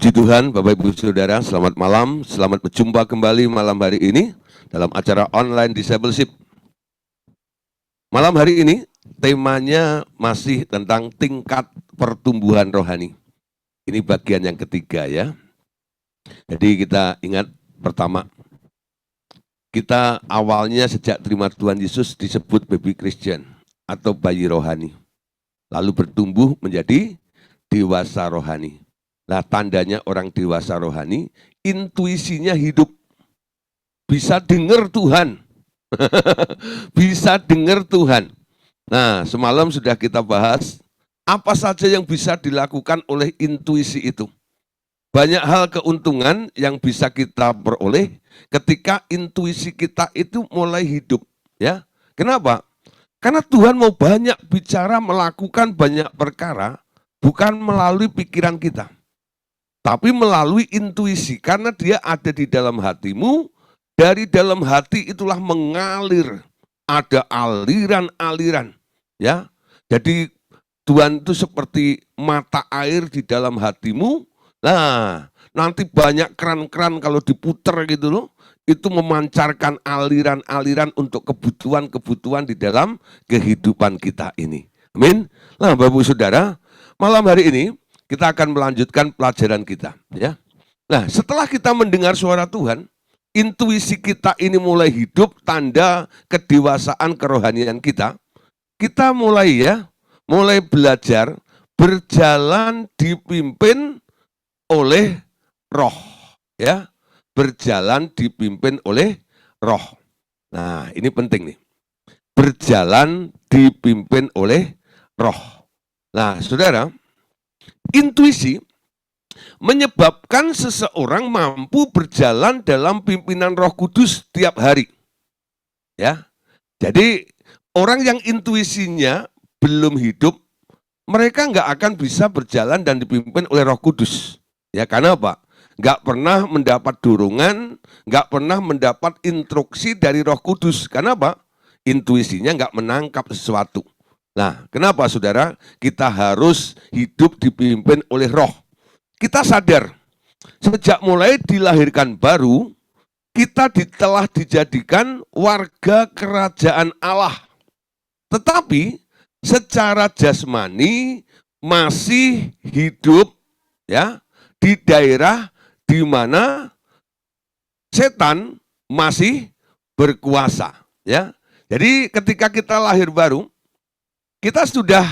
Puji Tuhan, Bapak Ibu Saudara, selamat malam, selamat berjumpa kembali malam hari ini dalam acara online discipleship. Malam hari ini temanya masih tentang tingkat pertumbuhan rohani. Ini bagian yang ketiga ya. Jadi kita ingat pertama, kita awalnya sejak terima Tuhan Yesus disebut baby Christian atau bayi rohani. Lalu bertumbuh menjadi dewasa rohani. Nah, tandanya orang dewasa rohani, intuisinya hidup. Bisa dengar Tuhan. Bisa dengar Tuhan. Nah, semalam sudah kita bahas, apa saja yang bisa dilakukan oleh intuisi itu. Banyak hal keuntungan yang bisa kita peroleh ketika intuisi kita itu mulai hidup. Ya, kenapa? Karena Tuhan mau banyak bicara, melakukan banyak perkara, bukan melalui pikiran kita. Tapi melalui intuisi, karena dia ada di dalam hatimu, dari dalam hati itulah mengalir, ada aliran-aliran, ya. Jadi Tuhan itu seperti mata air di dalam hatimu. Nah, nanti banyak keran-keran kalau diputer gitu loh, itu memancarkan aliran-aliran untuk kebutuhan-kebutuhan di dalam kehidupan kita ini. Amin. Nah, Bapak Saudara, malam hari ini kita akan melanjutkan pelajaran kita, ya. Nah, setelah kita mendengar suara Tuhan, intuisi kita ini mulai hidup, tanda kedewasaan kerohanian kita. Kita mulai belajar berjalan dipimpin oleh Roh, ya. Berjalan dipimpin oleh Roh. Nah, ini penting nih. Berjalan dipimpin oleh Roh. Nah, Saudara, intuisi menyebabkan seseorang mampu berjalan dalam pimpinan Roh Kudus tiap hari. Ya. Jadi orang yang intuisinya belum hidup, mereka nggak akan bisa berjalan dan dipimpin oleh Roh Kudus. Ya, karena apa? Nggak pernah mendapat dorongan, nggak pernah mendapat instruksi dari Roh Kudus. Karena apa? Intuisinya nggak menangkap sesuatu. Nah, kenapa saudara? Kita harus hidup dipimpin oleh Roh. Kita sadar, sejak mulai dilahirkan baru, kita telah dijadikan warga kerajaan Allah. Tetapi secara jasmani masih hidup ya di daerah di mana setan masih berkuasa, ya. Jadi ketika kita lahir baru, kita sudah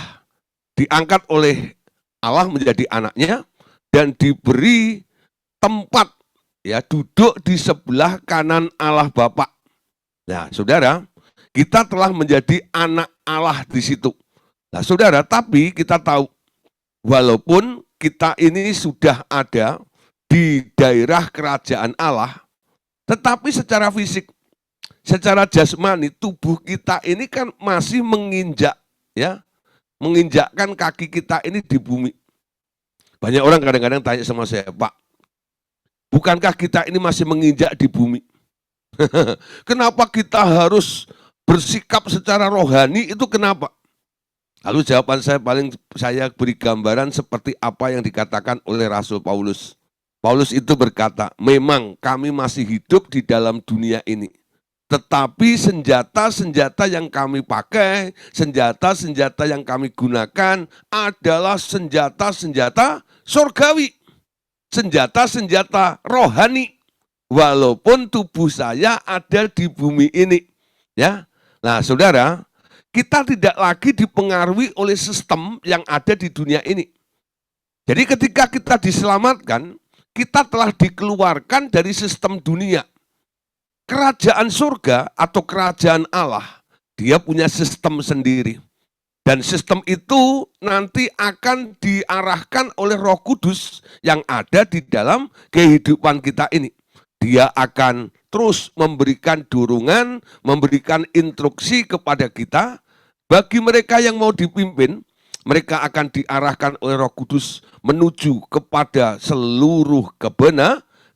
diangkat oleh Allah menjadi anaknya dan diberi tempat ya duduk di sebelah kanan Allah Bapa. Nah, saudara, kita telah menjadi anak Allah di situ. Nah, saudara, tapi kita tahu walaupun kita ini sudah ada di daerah kerajaan Allah, tetapi secara fisik, secara jasmani tubuh kita ini kan masih menginjak ya, menginjakkan kaki kita ini di bumi. Banyak orang kadang-kadang tanya sama saya, Pak, bukankah kita ini masih menginjak di bumi? Kenapa kita harus bersikap secara rohani, itu kenapa? Lalu jawaban saya beri gambaran seperti apa yang dikatakan oleh Rasul Paulus. Paulus itu berkata, memang kami masih hidup di dalam dunia ini. Tetapi senjata-senjata yang kami pakai, senjata-senjata yang kami gunakan adalah senjata-senjata surgawi. Senjata-senjata rohani. Walaupun tubuh saya ada di bumi ini. Ya. Nah, saudara, kita tidak lagi dipengaruhi oleh sistem yang ada di dunia ini. Jadi ketika kita diselamatkan, kita telah dikeluarkan dari sistem dunia. Kerajaan surga atau kerajaan Allah, dia punya sistem sendiri. Dan sistem itu nanti akan diarahkan oleh Roh Kudus yang ada di dalam kehidupan kita ini. Dia akan terus memberikan dorongan, memberikan instruksi kepada kita. Bagi mereka yang mau dipimpin, mereka akan diarahkan oleh Roh Kudus menuju kepada seluruh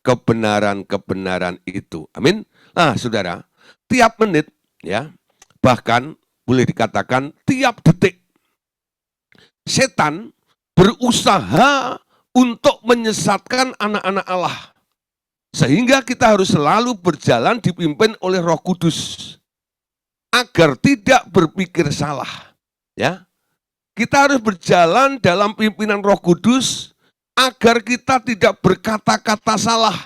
kebenaran-kebenaran itu. Amin. Nah, saudara, tiap menit ya, bahkan boleh dikatakan tiap detik setan berusaha untuk menyesatkan anak-anak Allah. Sehingga kita harus selalu berjalan dipimpin oleh Roh Kudus agar tidak berpikir salah. Ya, kita harus berjalan dalam pimpinan Roh Kudus agar kita tidak berkata-kata salah.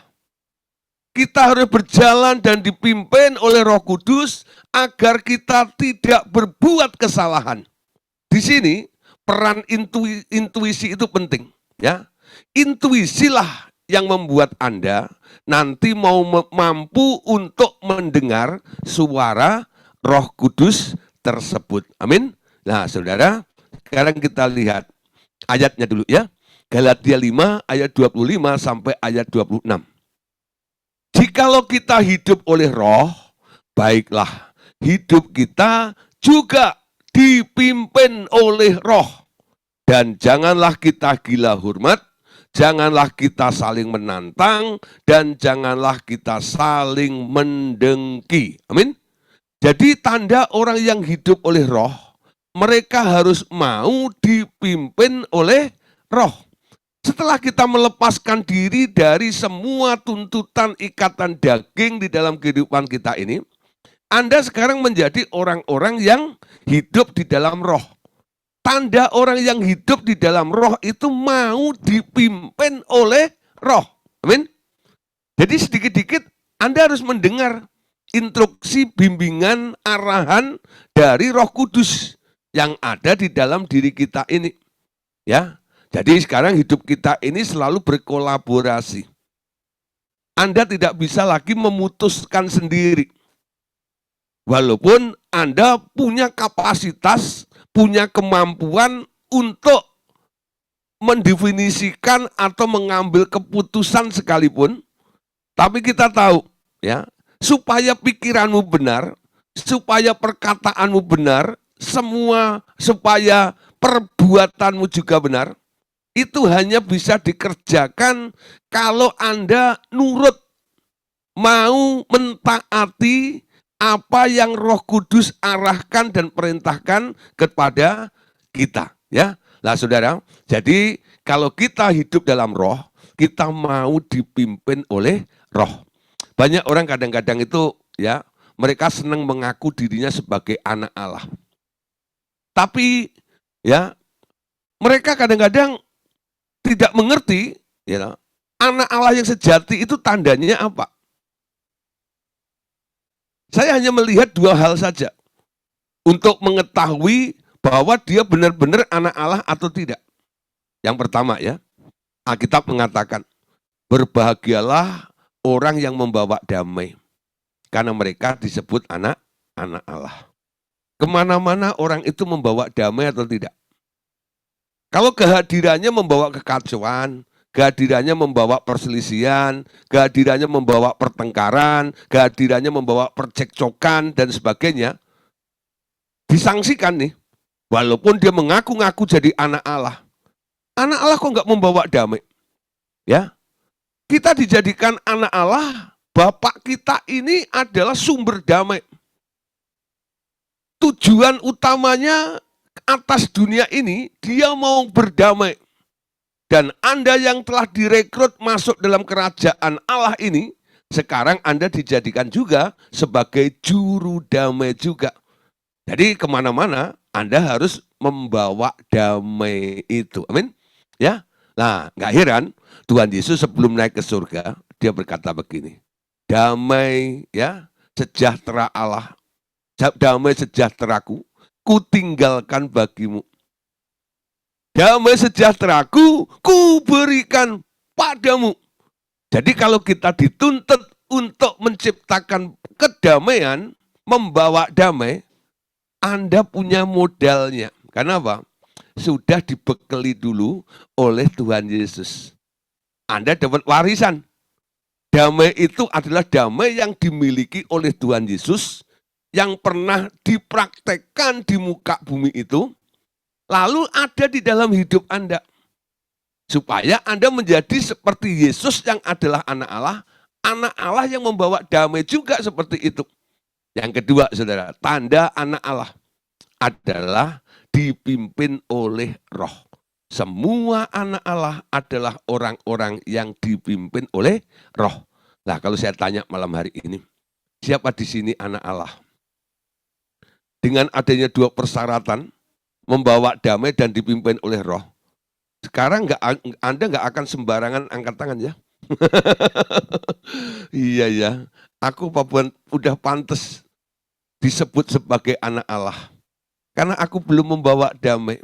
Kita harus berjalan dan dipimpin oleh Roh Kudus agar kita tidak berbuat kesalahan. Di sini peran intuisi itu penting, ya. Intuisilah yang membuat Anda nanti mau mampu untuk mendengar suara Roh Kudus tersebut. Amin. Nah, Saudara, sekarang kita lihat ayatnya dulu ya. Galatia 5 ayat 25 sampai ayat 26. Jikalau kita hidup oleh Roh, baiklah hidup kita juga dipimpin oleh Roh. Dan janganlah kita gila hormat, janganlah kita saling menantang, dan janganlah kita saling mendengki. Amin. Jadi tanda orang yang hidup oleh Roh, mereka harus mau dipimpin oleh Roh. Setelah kita melepaskan diri dari semua tuntutan ikatan daging di dalam kehidupan kita ini, Anda sekarang menjadi orang-orang yang hidup di dalam Roh. Tanda orang yang hidup di dalam Roh itu mau dipimpin oleh Roh. Amin. Jadi sedikit-sedikit Anda harus mendengar instruksi, bimbingan, arahan dari Roh Kudus yang ada di dalam diri kita ini. Ya. Jadi sekarang hidup kita ini selalu berkolaborasi. Anda tidak bisa lagi memutuskan sendiri. Walaupun Anda punya kapasitas, punya kemampuan untuk mendefinisikan atau mengambil keputusan sekalipun, tapi kita tahu, ya, supaya pikiranmu benar, supaya perkataanmu benar, semua supaya perbuatanmu juga benar, itu hanya bisa dikerjakan kalau Anda nurut, mau mentaati apa yang Roh Kudus arahkan dan perintahkan kepada kita. Ya, lah Saudara, jadi kalau kita hidup dalam Roh, kita mau dipimpin oleh Roh. Banyak orang kadang-kadang itu, ya, mereka senang mengaku dirinya sebagai anak Allah. Tapi, ya, mereka kadang-kadang tidak mengerti, ya, anak Allah yang sejati itu tandanya apa? Saya hanya melihat dua hal saja untuk mengetahui bahwa dia benar-benar anak Allah atau tidak. Yang pertama, ya, Alkitab mengatakan, berbahagialah orang yang membawa damai, karena mereka disebut anak-anak Allah. Kemana-mana orang itu membawa damai atau tidak? Kalau kehadirannya membawa kekacauan, kehadirannya membawa perselisihan, kehadirannya membawa pertengkaran, kehadirannya membawa percekcokan dan sebagainya, disangsikan nih, walaupun dia mengaku-ngaku jadi anak Allah. Anak Allah kok nggak membawa damai? Ya, kita dijadikan anak Allah, Bapak kita ini adalah sumber damai. Tujuan utamanya atas dunia ini, dia mau berdamai. Dan Anda yang telah direkrut masuk dalam kerajaan Allah ini, sekarang Anda dijadikan juga sebagai juru damai juga. Jadi kemana-mana Anda harus membawa damai itu. Amin. Ya. Nah, nggak heran Tuhan Yesus sebelum naik ke surga, dia berkata begini, damai, ya, sejahtera Allah, damai sejahteraku, ku tinggalkan bagimu. Damai sejahteraku, ku berikan padamu. Jadi kalau kita dituntut untuk menciptakan kedamaian, membawa damai, Anda punya modalnya. Karena apa? Sudah dibekali dulu oleh Tuhan Yesus. Anda dapat warisan. Damai itu adalah damai yang dimiliki oleh Tuhan Yesus, yang pernah dipraktekkan di muka bumi itu, lalu ada di dalam hidup Anda. Supaya Anda menjadi seperti Yesus yang adalah anak Allah yang membawa damai juga seperti itu. Yang kedua, Saudara, tanda anak Allah adalah dipimpin oleh Roh. Semua anak Allah adalah orang-orang yang dipimpin oleh Roh. Nah, kalau saya tanya malam hari ini, siapa di sini anak Allah? Dengan adanya dua persyaratan, membawa damai dan dipimpin oleh Roh. Sekarang Anda nggak akan sembarangan angkat tangan ya. Iya ya, aku udah pantas disebut sebagai anak Allah. Karena aku belum membawa damai.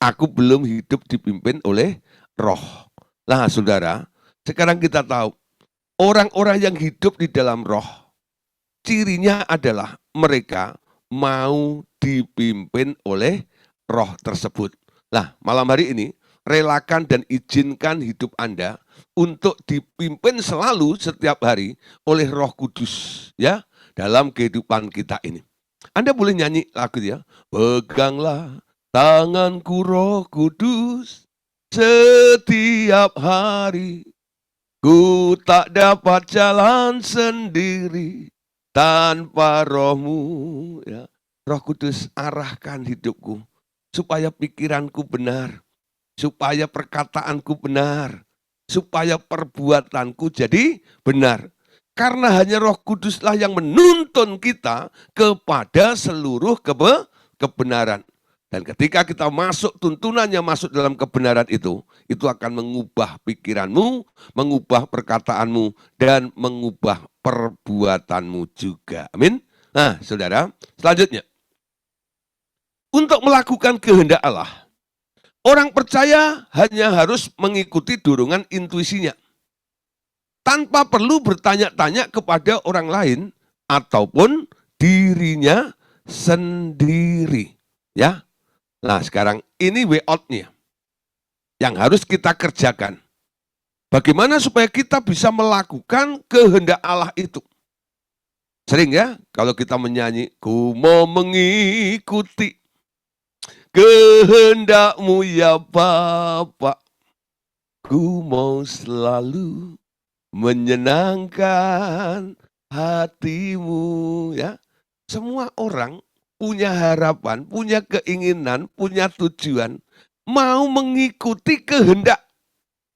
Aku belum hidup dipimpin oleh Roh. Nah saudara, sekarang kita tahu, orang-orang yang hidup di dalam Roh, cirinya adalah mereka mau dipimpin oleh Roh tersebut. Nah, malam hari ini, relakan dan izinkan hidup Anda untuk dipimpin selalu setiap hari oleh Roh Kudus, ya, dalam kehidupan kita ini. Anda boleh nyanyi lagu ya, peganglah tanganku Roh Kudus setiap hari, ku tak dapat jalan sendiri tanpa Roh-Mu, ya. Roh Kudus arahkan hidupku supaya pikiranku benar, supaya perkataanku benar, supaya perbuatanku jadi benar. Karena hanya Roh Kuduslah yang menuntun kita kepada seluruh kebenaran. Dan ketika kita masuk tuntunannya, masuk dalam kebenaran itu akan mengubah pikiranmu, mengubah perkataanmu, dan mengubah perbuatanmu juga. Amin. Nah, saudara, selanjutnya. Untuk melakukan kehendak Allah, orang percaya hanya harus mengikuti dorongan intuisinya, tanpa perlu bertanya-tanya kepada orang lain ataupun dirinya sendiri. Ya. Nah, sekarang ini way out-nya yang harus kita kerjakan. Bagaimana supaya kita bisa melakukan kehendak Allah itu? Sering ya, kalau kita menyanyi, ku mau mengikuti kehendak-Mu ya Bapa, ku mau selalu menyenangkan hati-Mu, ya. Semua orang punya harapan, punya keinginan, punya tujuan, mau mengikuti kehendak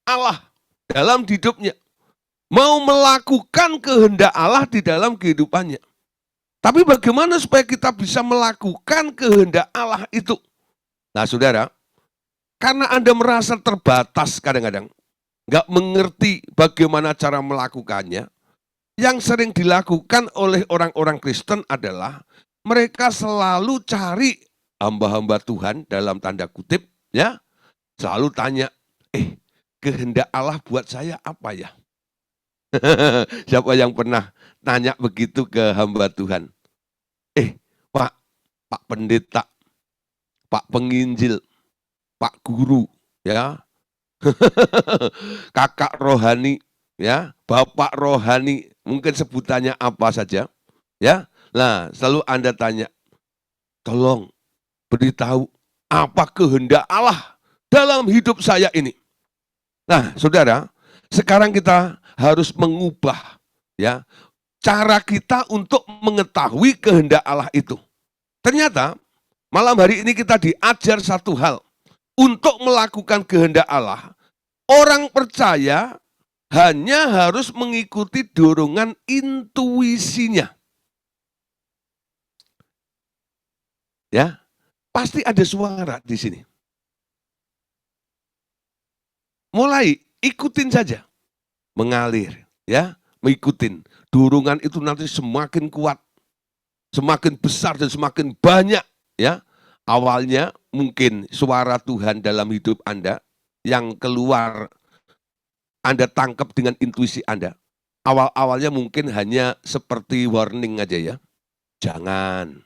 Allah dalam hidupnya, mau melakukan kehendak Allah di dalam kehidupannya. Tapi bagaimana supaya kita bisa melakukan kehendak Allah itu? Nah saudara, karena Anda merasa terbatas kadang-kadang, nggak mengerti bagaimana cara melakukannya, yang sering dilakukan oleh orang-orang Kristen adalah mereka selalu cari hamba-hamba Tuhan dalam tanda kutip, ya, selalu tanya, kehendak Allah buat saya apa ya? Siapa yang pernah tanya begitu ke hamba Tuhan? Pak Pendeta, Pak Penginjil, Pak Guru, ya, Kakak Rohani, ya, Bapak Rohani, mungkin sebutannya apa saja, ya. Nah, selalu Anda tanya, tolong beritahu apa kehendak Allah dalam hidup saya ini. Nah, saudara, sekarang kita harus mengubah, ya, cara kita untuk mengetahui kehendak Allah itu. Ternyata malam hari ini kita diajar satu hal, untuk melakukan kehendak Allah, orang percaya hanya harus mengikuti dorongan intuisinya. Ya, pasti ada suara di sini. Mulai ikutin saja, mengalir, ya, mengikutin. Dorongan itu nanti semakin kuat, semakin besar dan semakin banyak, ya. Awalnya mungkin suara Tuhan dalam hidup Anda yang keluar Anda tangkap dengan intuisi Anda. Awal-awalnya mungkin hanya seperti warning aja ya. Jangan.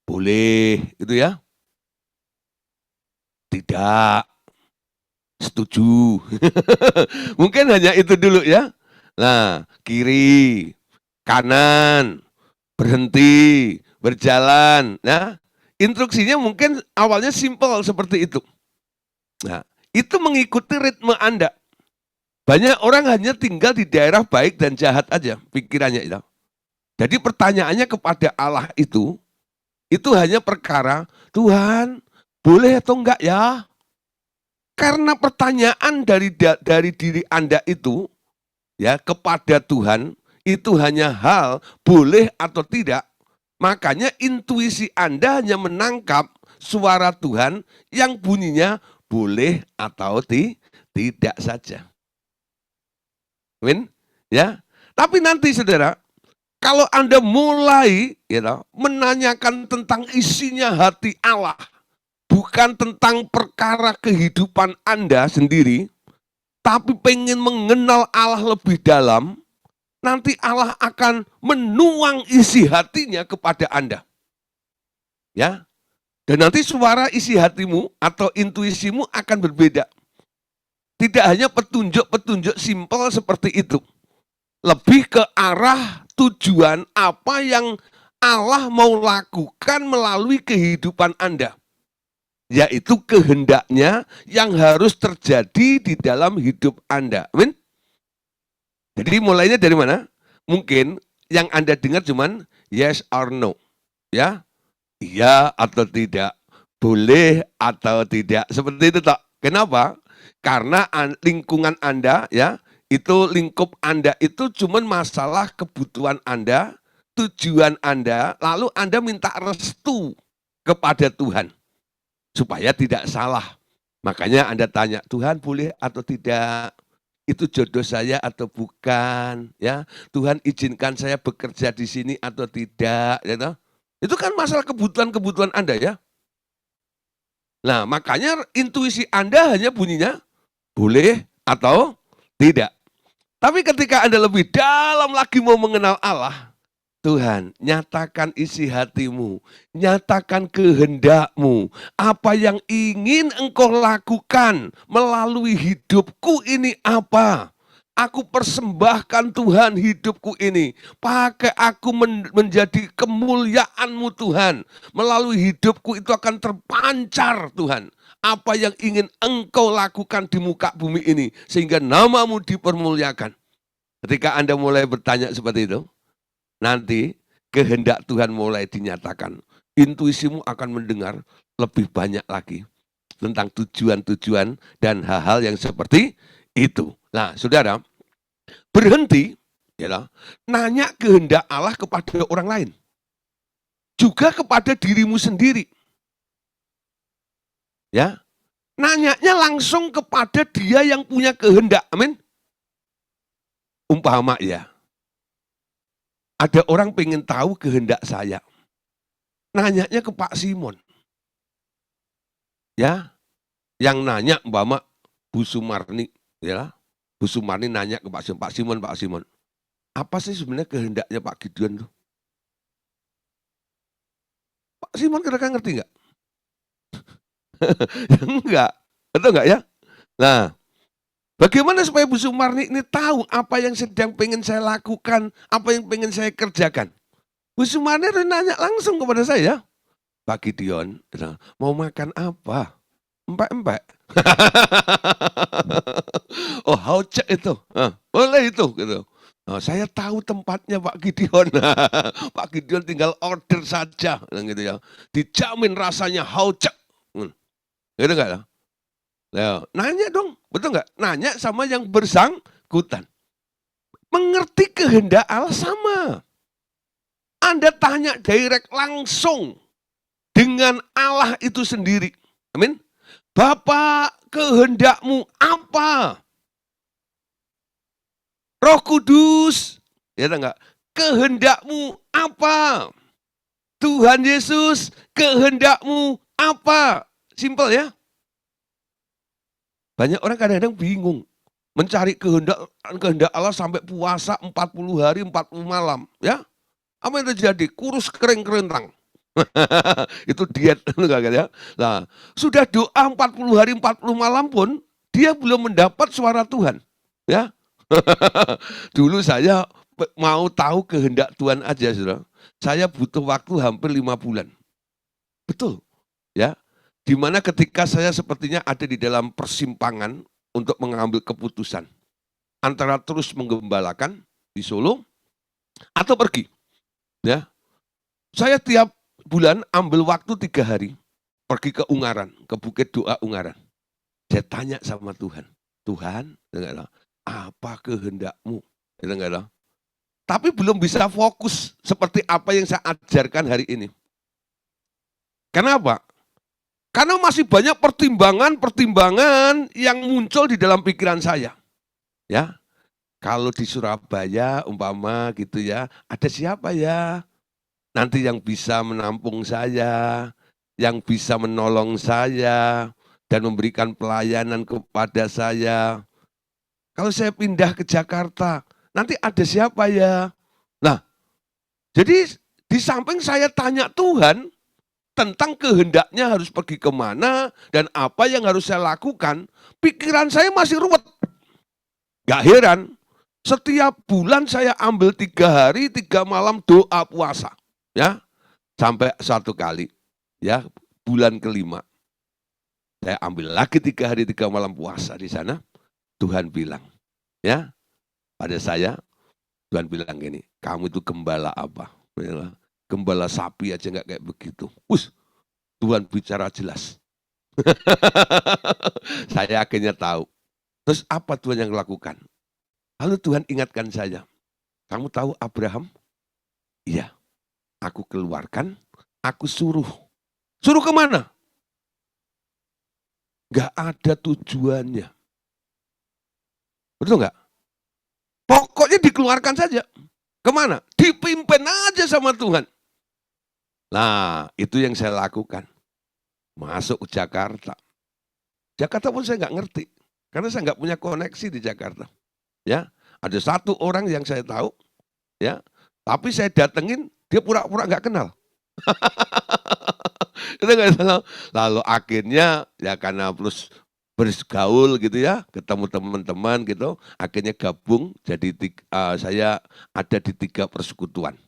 Boleh, itu ya. Tidak. Setuju. Mungkin hanya itu dulu ya. Nah, kiri, kanan, berhenti, berjalan. Nah, instruksinya mungkin awalnya simpel seperti itu. Nah, itu mengikuti ritme Anda. Banyak orang hanya tinggal di daerah baik dan jahat aja pikirannya itu. Jadi pertanyaannya kepada Allah itu hanya perkara, Tuhan, Boleh atau enggak ya? Karena pertanyaan dari diri Anda itu ya kepada Tuhan itu hanya hal boleh atau tidak. Makanya intuisi Anda hanya menangkap suara Tuhan yang bunyinya boleh atau tidak saja. Amin? Ya. Tapi nanti Saudara, kalau Anda mulai menanyakan tentang isinya hati Allah, bukan tentang perkara kehidupan Anda sendiri, tapi pengen mengenal Allah lebih dalam, nanti Allah akan menuang isi hatinya kepada Anda. Ya. Dan nanti suara isi hatimu atau intuisimu akan berbeda. Tidak hanya petunjuk-petunjuk simpel seperti itu. Lebih ke arah tujuan apa yang Allah mau lakukan melalui kehidupan Anda. Yaitu kehendaknya yang harus terjadi di dalam hidup Anda. Amin? Jadi mulainya dari mana? Mungkin yang Anda dengar cuman yes or no. Ya, iya atau tidak. Boleh atau tidak. Seperti itu tak? Kenapa? Karena lingkungan Anda ya, itu lingkup Anda itu cuman masalah kebutuhan Anda, tujuan Anda, lalu Anda minta restu kepada Tuhan supaya tidak salah. Makanya Anda tanya, Tuhan boleh atau tidak? Itu jodoh saya atau bukan? Ya, Tuhan izinkan saya bekerja di sini atau tidak? Ya, itu kan masalah kebutuhan-kebutuhan Anda ya. Nah, makanya intuisi Anda hanya bunyinya boleh atau tidak. Tapi ketika Anda lebih dalam lagi mau mengenal Allah, Tuhan, nyatakan isi hatimu, nyatakan kehendakmu, apa yang ingin engkau lakukan melalui hidupku ini apa? Aku persembahkan Tuhan hidupku ini, pakai aku menjadi kemuliaan-Mu Tuhan. Melalui hidupku itu akan terpancar Tuhan. Apa yang ingin engkau lakukan di muka bumi ini, sehingga nama-Mu dipermuliakan. Ketika Anda mulai bertanya seperti itu, nanti kehendak Tuhan mulai dinyatakan. Intuisimu akan mendengar lebih banyak lagi tentang tujuan-tujuan dan hal-hal yang seperti itu. Nah, saudara, berhenti nanya kehendak Allah kepada orang lain. Juga kepada dirimu sendiri. Ya, nanyanya langsung kepada Dia yang punya kehendak. Amin. Umpama ya, ada orang pengen tahu kehendak saya. Nanyanya ke Pak Simon. Ya, yang nanya umpama Bu Sumarni, ya. Bu Sumarni nanya ke Pak Simon, apa sih sebenarnya kehendaknya Pak Gideon tuh? Pak Simon kira-kira ngerti nggak? Enggak, betul nggak ya? Nah, bagaimana supaya Bu Sumarni ini tahu apa yang sedang pengen saya lakukan, apa yang pengen saya kerjakan? Bu Sumarni harus nanya langsung kepada saya, Pak Gideon, mau makan apa? Empek-empek. Oh, haucek itu. Boleh itu gitu. Oh, saya tahu tempatnya Pak Gideon. Pak Gideon tinggal order saja gitu ya. Dijamin rasanya haucek. Gitu enggak ya? Nanya dong, betul nggak? Nanya sama yang bersangkutan. Mengerti kehendak Allah sama. Anda tanya direct langsung dengan Allah itu sendiri. Amin. Bapa, kehendakmu apa? Roh Kudus, ya enggak? Kehendakmu apa? Tuhan Yesus, kehendakmu apa? Simpel ya. Banyak orang kadang-kadang bingung mencari kehendak Allah sampai puasa 40 hari 40 malam, ya. Apa yang terjadi? Kurus kering kerentang. Itu diet ya. Nah, sudah doa 40 hari 40 malam pun dia belum mendapat suara Tuhan, ya. Dulu saya mau tahu kehendak Tuhan aja, Saudara. Saya butuh waktu hampir 5 bulan. Betul, ya. Dimana ketika saya sepertinya ada di dalam persimpangan untuk mengambil keputusan antara terus menggembalakan di Solo atau pergi, ya. Saya tiap bulan ambil waktu 3 hari pergi ke Ungaran, ke Bukit Doa Ungaran. Saya tanya sama Tuhan, Tuhan, apa kehendakmu? Tapi belum bisa fokus seperti apa yang saya ajarkan hari ini. Kenapa? Karena masih banyak pertimbangan-pertimbangan yang muncul di dalam pikiran saya. Ya, kalau di Surabaya umpama gitu ya, ada siapa ya? Nanti yang bisa menampung saya, yang bisa menolong saya, dan memberikan pelayanan kepada saya. Kalau saya pindah ke Jakarta, nanti ada siapa ya? Nah, jadi di samping saya tanya Tuhan tentang kehendaknya harus pergi kemana dan apa yang harus saya lakukan, pikiran saya masih ruwet. Gak heran, setiap bulan saya ambil 3 hari, 3 malam doa puasa. Ya, sampai satu kali, ya bulan kelima. Saya ambil lagi 3 hari, 3 malam puasa di sana. Tuhan bilang, ya pada saya, Tuhan bilang gini, kamu itu gembala apa? Gembala sapi aja nggak kayak begitu. Tuhan bicara jelas. Saya akhirnya tahu. Terus apa Tuhan yang lakukan? Lalu Tuhan ingatkan saya, kamu tahu Abraham? Iya, aku keluarkan, aku suruh. Suruh kemana? Gak ada tujuannya. Betul nggak? Pokoknya dikeluarkan saja. Kemana? Dipimpin aja sama Tuhan. Nah, itu yang saya lakukan. Masuk ke Jakarta. Jakarta pun saya nggak ngerti. Karena saya nggak punya koneksi di Jakarta. Ya, ada satu orang yang saya tahu, ya, tapi saya datengin, dia pura-pura nggak kenal. Lalu akhirnya ya karena terus bergaul gitu ya, ketemu teman-teman gitu, akhirnya gabung jadi saya ada di 3 persekutuan.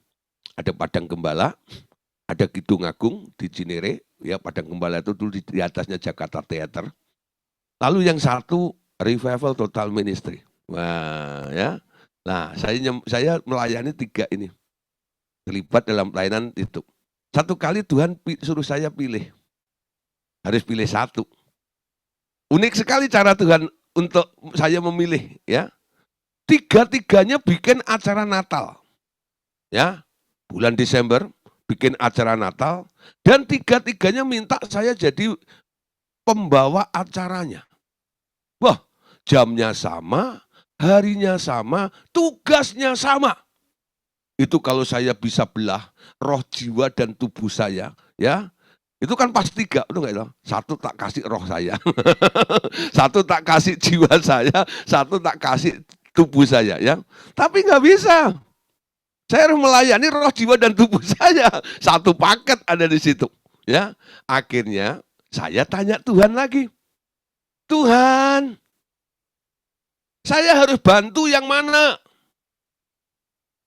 Ada Padang Gembala, ada Kidung Agung di Cinere, ya Padang Gembala itu dulu di atasnya Jakarta Theater. Lalu yang satu Revival Total Ministry. Wah, ya. Nah, saya melayani 3 ini. Terlibat dalam pelayanan itu. Satu kali Tuhan suruh saya pilih. Harus pilih 1. Unik sekali cara Tuhan untuk saya memilih, ya. 3-tiganya bikin acara Natal. Ya. Bulan Desember bikin acara Natal dan 3-tiganya minta saya jadi pembawa acaranya. Wah, jamnya sama, harinya sama, tugasnya sama. Itu kalau saya bisa belah roh, jiwa, dan tubuh saya, ya itu kan pas 3, itu enggak itu? 1 tak kasih roh saya, 1 tak kasih jiwa saya, 1 tak kasih tubuh saya, ya. Tapi nggak bisa. Saya harus melayani roh, jiwa, dan tubuh saya. 1 paket ada di situ, ya. Akhirnya saya tanya Tuhan lagi, Tuhan, saya harus bantu yang mana?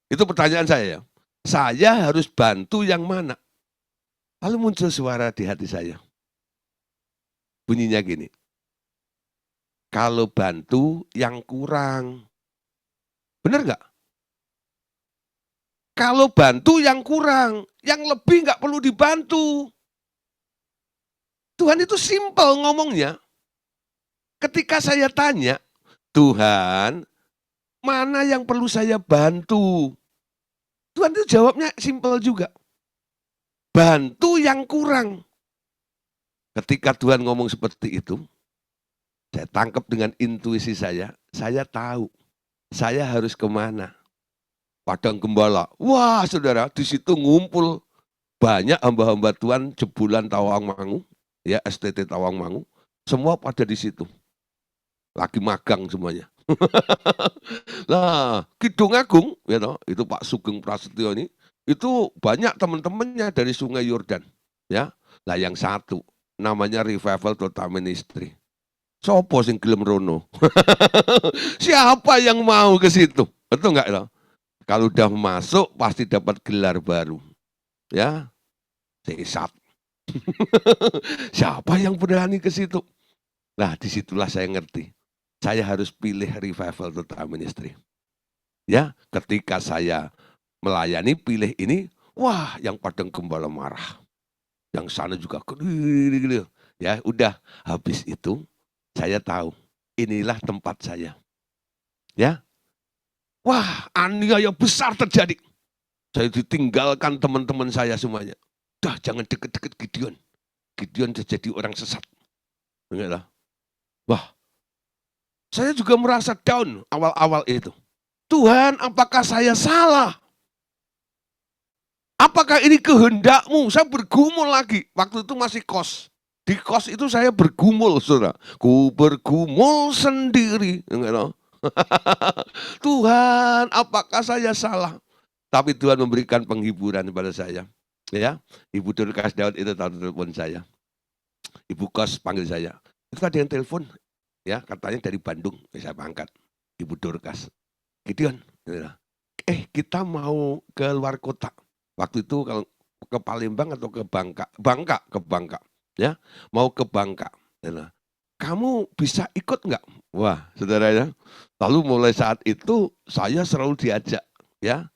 Itu pertanyaan saya ya. Saya harus bantu yang mana? Lalu muncul suara di hati saya. Bunyinya gini. Kalau bantu yang kurang. Benar nggak? Kalau bantu yang kurang, yang lebih nggak perlu dibantu. Tuhan itu simpel ngomongnya. Ketika saya tanya, Tuhan, mana yang perlu saya bantu? Tuhan itu jawabnya simpel juga. Bantu yang kurang. Ketika Tuhan ngomong seperti itu, saya tangkap dengan intuisi saya tahu saya harus kemana. Padang Gembala. Wah saudara, di situ ngumpul banyak hamba-hamba Tuhan Jebulan Tawangmangu, ya STT Tawangmangu, semua pada di situ. Lagi magang semuanya. Nah, Kidung Agung, ya toh, itu Pak Sugeng Prasetyo ini, itu banyak teman-temannya dari Sungai Yordan, ya. Lah yang satu namanya Revival Total Ministry. Sopo sing gelem rono? Siapa yang mau ke situ? Betul enggak loh? Kalau udah masuk pasti dapat gelar baru. Ya, sesat. Siapa yang berani ke situ? Nah, disitulah saya ngerti. Saya harus pilih Revival Total Ministry. Ya, ketika saya melayani pilih ini, wah yang Padang Gembala marah. yang sana juga gitu. Ya, udah habis itu saya tahu inilah tempat saya. Ya. Wah, aniaya besar terjadi. Saya ditinggalkan teman-teman saya semuanya. Dah jangan deket-deket Gideon. Gideon jadi orang sesat. Enggak. Wah, saya juga merasa down awal-awal itu. Tuhan, apakah saya salah? Apakah ini kehendakmu? Saya bergumul lagi. Waktu itu masih kos. Di kos itu saya bergumul, saudara. Ku bergumul sendiri. Tuhan, apakah saya salah? Tapi Tuhan memberikan penghiburan kepada saya. Ya, Ibu Dorcas Daud itu tahu telepon saya. Ibu kos panggil saya. Itu ada yang telepon, ya katanya dari Bandung. Saya angkat. Ibu Dorcas. Gideon, kita mau ke luar kota. Waktu itu kalau ke Palembang atau ke Bangka, ya, mau ke Bangka. Kamu bisa ikut nggak? Wah, saudara ya. Lalu mulai saat itu saya selalu diajak, ya.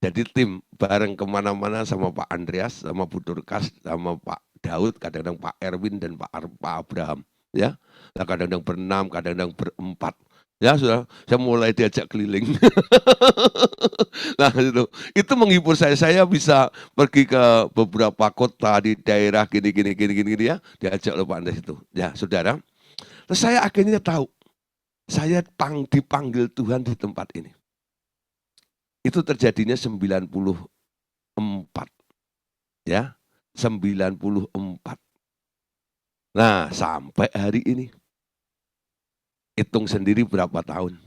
Jadi tim bareng kemana-mana sama Pak Andreas, sama Bu Dorcas, sama Pak Daud, kadang-kadang Pak Erwin dan Pak Abraham, ya. Nah, kadang-kadang berenam, kadang-kadang berempat. Ya sudah, saya mulai diajak keliling. Nah itu menghibur saya bisa pergi ke beberapa kota di daerah gini ya, diajak oleh Pak Andreas itu. Ya saudara, terus saya akhirnya tahu, saya dipanggil Tuhan di tempat ini. Itu terjadinya 94. Ya, 94. Nah, sampai hari ini. Hitung sendiri berapa tahun.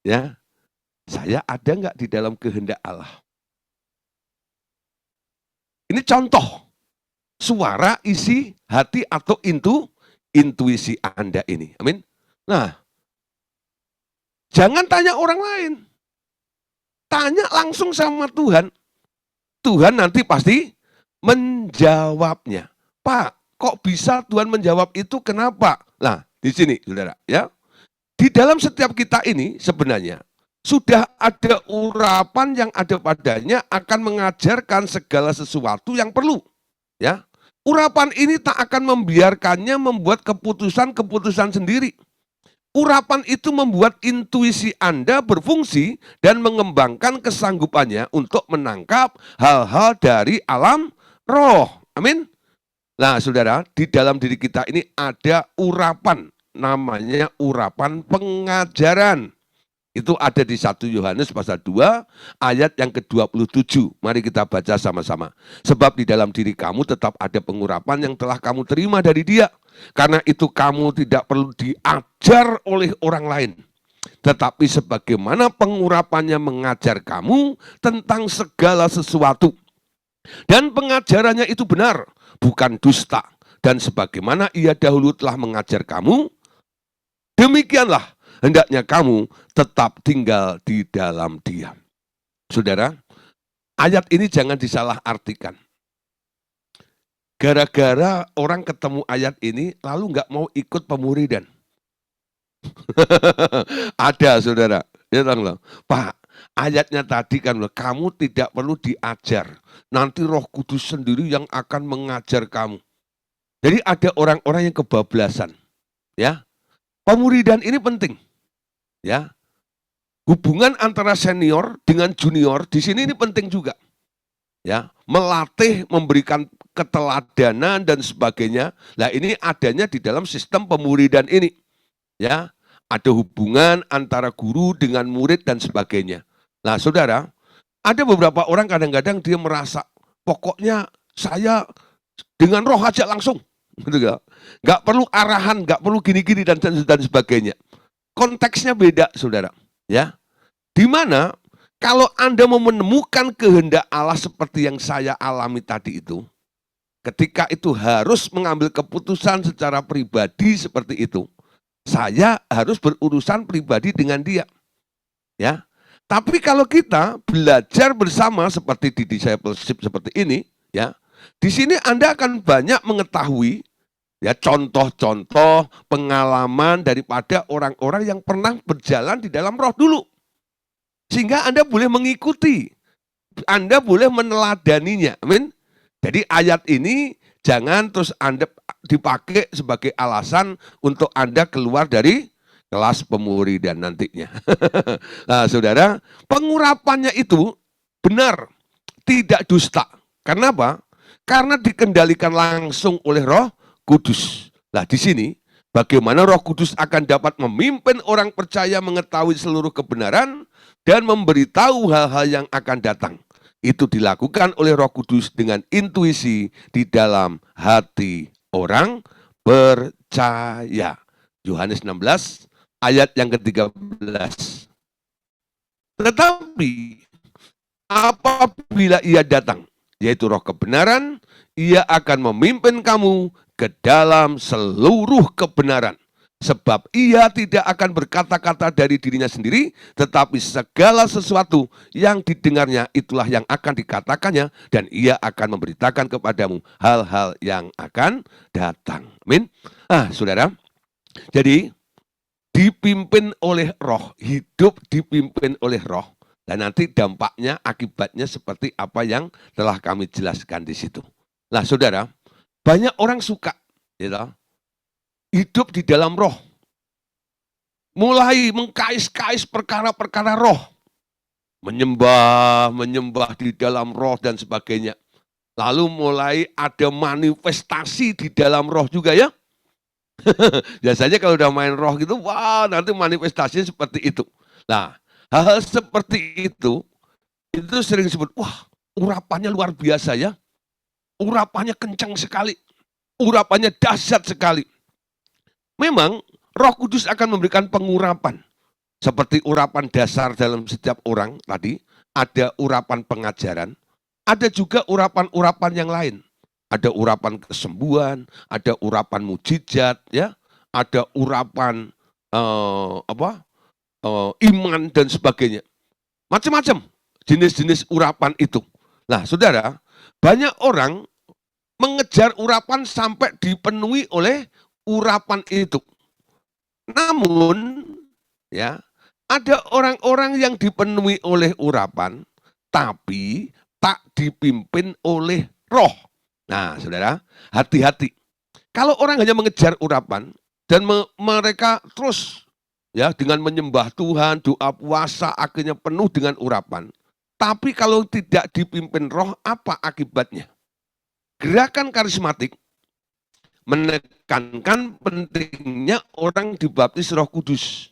Ya, saya ada nggak di dalam kehendak Allah? Ini contoh suara isi hati atau intuisi Anda ini. Amin. Nah, jangan tanya orang lain. Tanya langsung sama Tuhan. Tuhan nanti pasti menjawabnya. Pak, kok bisa Tuhan menjawab itu? Kenapa? Nah, di sini, saudara, ya. Di dalam setiap kita ini sebenarnya sudah ada urapan yang ada padanya akan mengajarkan segala sesuatu yang perlu. Ya, urapan ini tak akan membiarkannya membuat keputusan-keputusan sendiri. Urapan itu membuat intuisi Anda berfungsi dan mengembangkan kesanggupannya untuk menangkap hal-hal dari alam roh. Amin. Nah, saudara, di dalam diri kita ini ada urapan, namanya urapan pengajaran. Itu ada di 1 Yohanes pasal 2 ayat yang ke-27. Mari kita baca sama-sama. Sebab di dalam diri kamu tetap ada pengurapan yang telah kamu terima dari Dia. Karena itu kamu tidak perlu diajar oleh orang lain. Tetapi sebagaimana pengurapannya mengajar kamu tentang segala sesuatu. Dan pengajarannya itu benar, bukan dusta. Dan sebagaimana ia dahulu telah mengajar kamu, demikianlah hendaknya kamu tetap tinggal di dalam Dia. Saudara, ayat ini jangan disalahartikan. Gara-gara orang ketemu ayat ini, lalu nggak mau ikut pemuridan. Ada, saudara. Ya, Pak, ayatnya tadi kan, kamu tidak perlu diajar. Nanti Roh Kudus sendiri yang akan mengajar kamu. Jadi ada orang-orang yang kebablasan. Ya, pemuridan ini penting. Ya, hubungan antara senior dengan junior di sini ini penting juga. Ya, melatih, memberikan keteladanan dan sebagainya. Nah, ini adanya di dalam sistem pemuridan ini. Ya, ada hubungan antara guru dengan murid dan sebagainya. Nah, saudara, ada beberapa orang kadang-kadang dia merasa pokoknya saya dengan roh aja langsung, gitu gak? Gak perlu arahan, gak perlu gini-gini dan sebagainya. Konteksnya beda, saudara. Ya, di mana kalau Anda mau menemukan kehendak Allah seperti yang saya alami tadi itu, ketika itu harus mengambil keputusan secara pribadi seperti itu, saya harus berurusan pribadi dengan Dia. Ya, tapi kalau kita belajar bersama seperti di discipleship seperti ini, ya, di sini Anda akan banyak mengetahui ya contoh-contoh pengalaman daripada orang-orang yang pernah berjalan di dalam roh dulu. Sehingga Anda boleh mengikuti, Anda boleh meneladaninya. Amin. Jadi ayat ini jangan terus Anda dipakai sebagai alasan untuk Anda keluar dari kelas pemuridan nantinya. Nah, saudara, pengurapannya itu benar, tidak dusta. Karena apa? Karena dikendalikan langsung oleh Roh Kudus. Nah, di sini bagaimana Roh Kudus akan dapat memimpin orang percaya mengetahui seluruh kebenaran dan memberitahu hal-hal yang akan datang. Itu dilakukan oleh Roh Kudus dengan intuisi di dalam hati orang percaya. Yohanes 16 ayat yang ke-13. Tetapi apabila ia datang, yaitu Roh kebenaran, ia akan memimpin kamu ke dalam seluruh kebenaran. Sebab ia tidak akan berkata-kata dari dirinya sendiri, tetapi segala sesuatu yang didengarnya itulah yang akan dikatakannya, dan ia akan memberitakan kepadamu hal-hal yang akan datang. Amin. Saudara, jadi dipimpin oleh Roh, hidup dipimpin oleh Roh, dan nanti dampaknya, akibatnya seperti apa yang telah kami jelaskan di situ. Nah, saudara, banyak orang suka hidup di dalam Roh, mulai mengkais-kais perkara-perkara Roh, menyembah di dalam Roh dan sebagainya. Lalu mulai ada manifestasi di dalam Roh juga ya. Biasanya kalau udah main Roh gitu, wah nanti manifestasinya seperti itu. Nah, hal-hal seperti itu sering disebut, wah urapannya luar biasa ya. Urapannya kencang sekali. Urapannya dahsyat sekali. Memang Roh Kudus akan memberikan pengurapan. Seperti urapan dasar dalam setiap orang tadi, ada urapan pengajaran, ada juga urapan-urapan yang lain. Ada urapan kesembuhan, ada urapan mujizat, ya, ada urapan iman dan sebagainya. Macam-macam jenis-jenis urapan itu. Nah, saudara, banyak orang mengejar urapan sampai dipenuhi oleh urapan itu. Namun, ya, ada orang-orang yang dipenuhi oleh urapan, tapi tak dipimpin oleh Roh. Nah, saudara, hati-hati. Kalau orang hanya mengejar urapan dan mereka terus ya dengan menyembah Tuhan, doa puasa akhirnya penuh dengan urapan. Tapi kalau tidak dipimpin Roh, apa akibatnya? Gerakan karismatik menekankan pentingnya orang dibaptis Roh Kudus.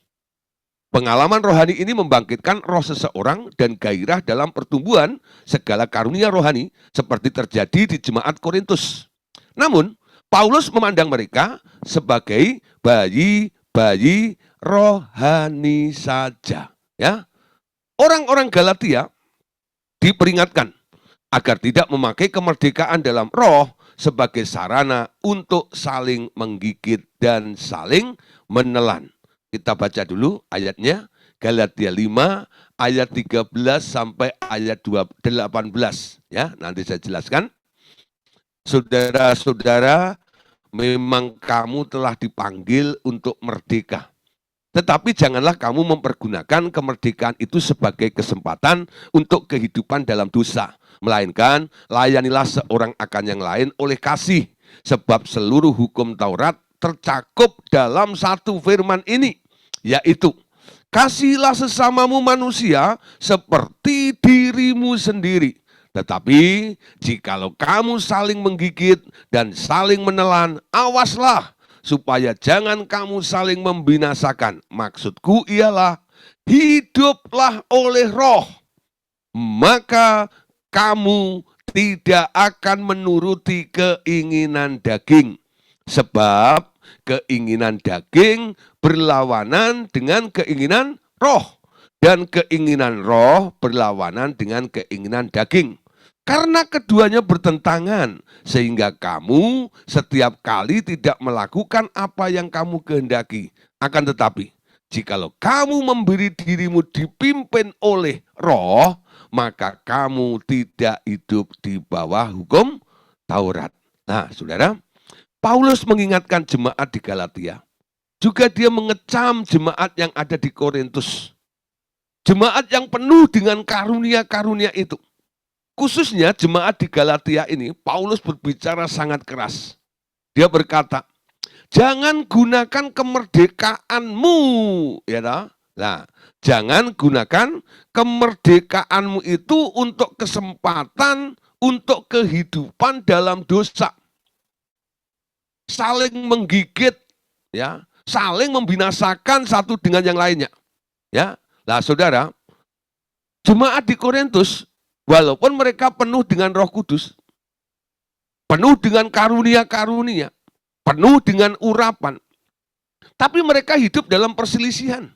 Pengalaman rohani ini membangkitkan roh seseorang dan gairah dalam pertumbuhan segala karunia rohani seperti terjadi di jemaat Korintus. Namun, Paulus memandang mereka sebagai bayi-bayi rohani saja. Ya, orang-orang Galatia diperingatkan agar tidak memakai kemerdekaan dalam roh sebagai sarana untuk saling menggigit dan saling menelan. Kita baca dulu ayatnya, Galatia 5 ayat 13 sampai ayat 18 ya, nanti saya jelaskan. Saudara-saudara, memang kamu telah dipanggil untuk merdeka. Tetapi janganlah kamu mempergunakan kemerdekaan itu sebagai kesempatan untuk kehidupan dalam dosa. Melainkan layanilah seorang akan yang lain oleh kasih. Sebab seluruh hukum Taurat tercakup dalam satu firman ini, yaitu kasihilah sesamamu manusia seperti dirimu sendiri. Tetapi jikalau kamu saling menggigit dan saling menelan, awaslah supaya jangan kamu saling membinasakan. Maksudku ialah hiduplah oleh Roh, maka kamu tidak akan menuruti keinginan daging. Sebab keinginan daging berlawanan dengan keinginan roh, dan keinginan roh berlawanan dengan keinginan daging. Karena keduanya bertentangan, sehingga kamu setiap kali tidak melakukan apa yang kamu kehendaki. Akan tetapi, jikalau kamu memberi dirimu dipimpin oleh Roh, maka kamu tidak hidup di bawah hukum Taurat. Nah, saudara, Paulus mengingatkan jemaat di Galatia. Juga dia mengecam jemaat yang ada di Korintus. Jemaat yang penuh dengan karunia-karunia itu. Khususnya jemaat di Galatia ini, Paulus berbicara sangat keras. Dia berkata, jangan gunakan kemerdekaanmu, ya toh? Nah, jangan gunakan kemerdekaanmu itu untuk kesempatan, untuk kehidupan dalam dosa. Saling menggigit, ya, saling membinasakan satu dengan yang lainnya. Ya, nah saudara, jemaat di Korintus, walaupun mereka penuh dengan Roh Kudus, penuh dengan karunia-karunia, penuh dengan urapan, tapi mereka hidup dalam perselisihan.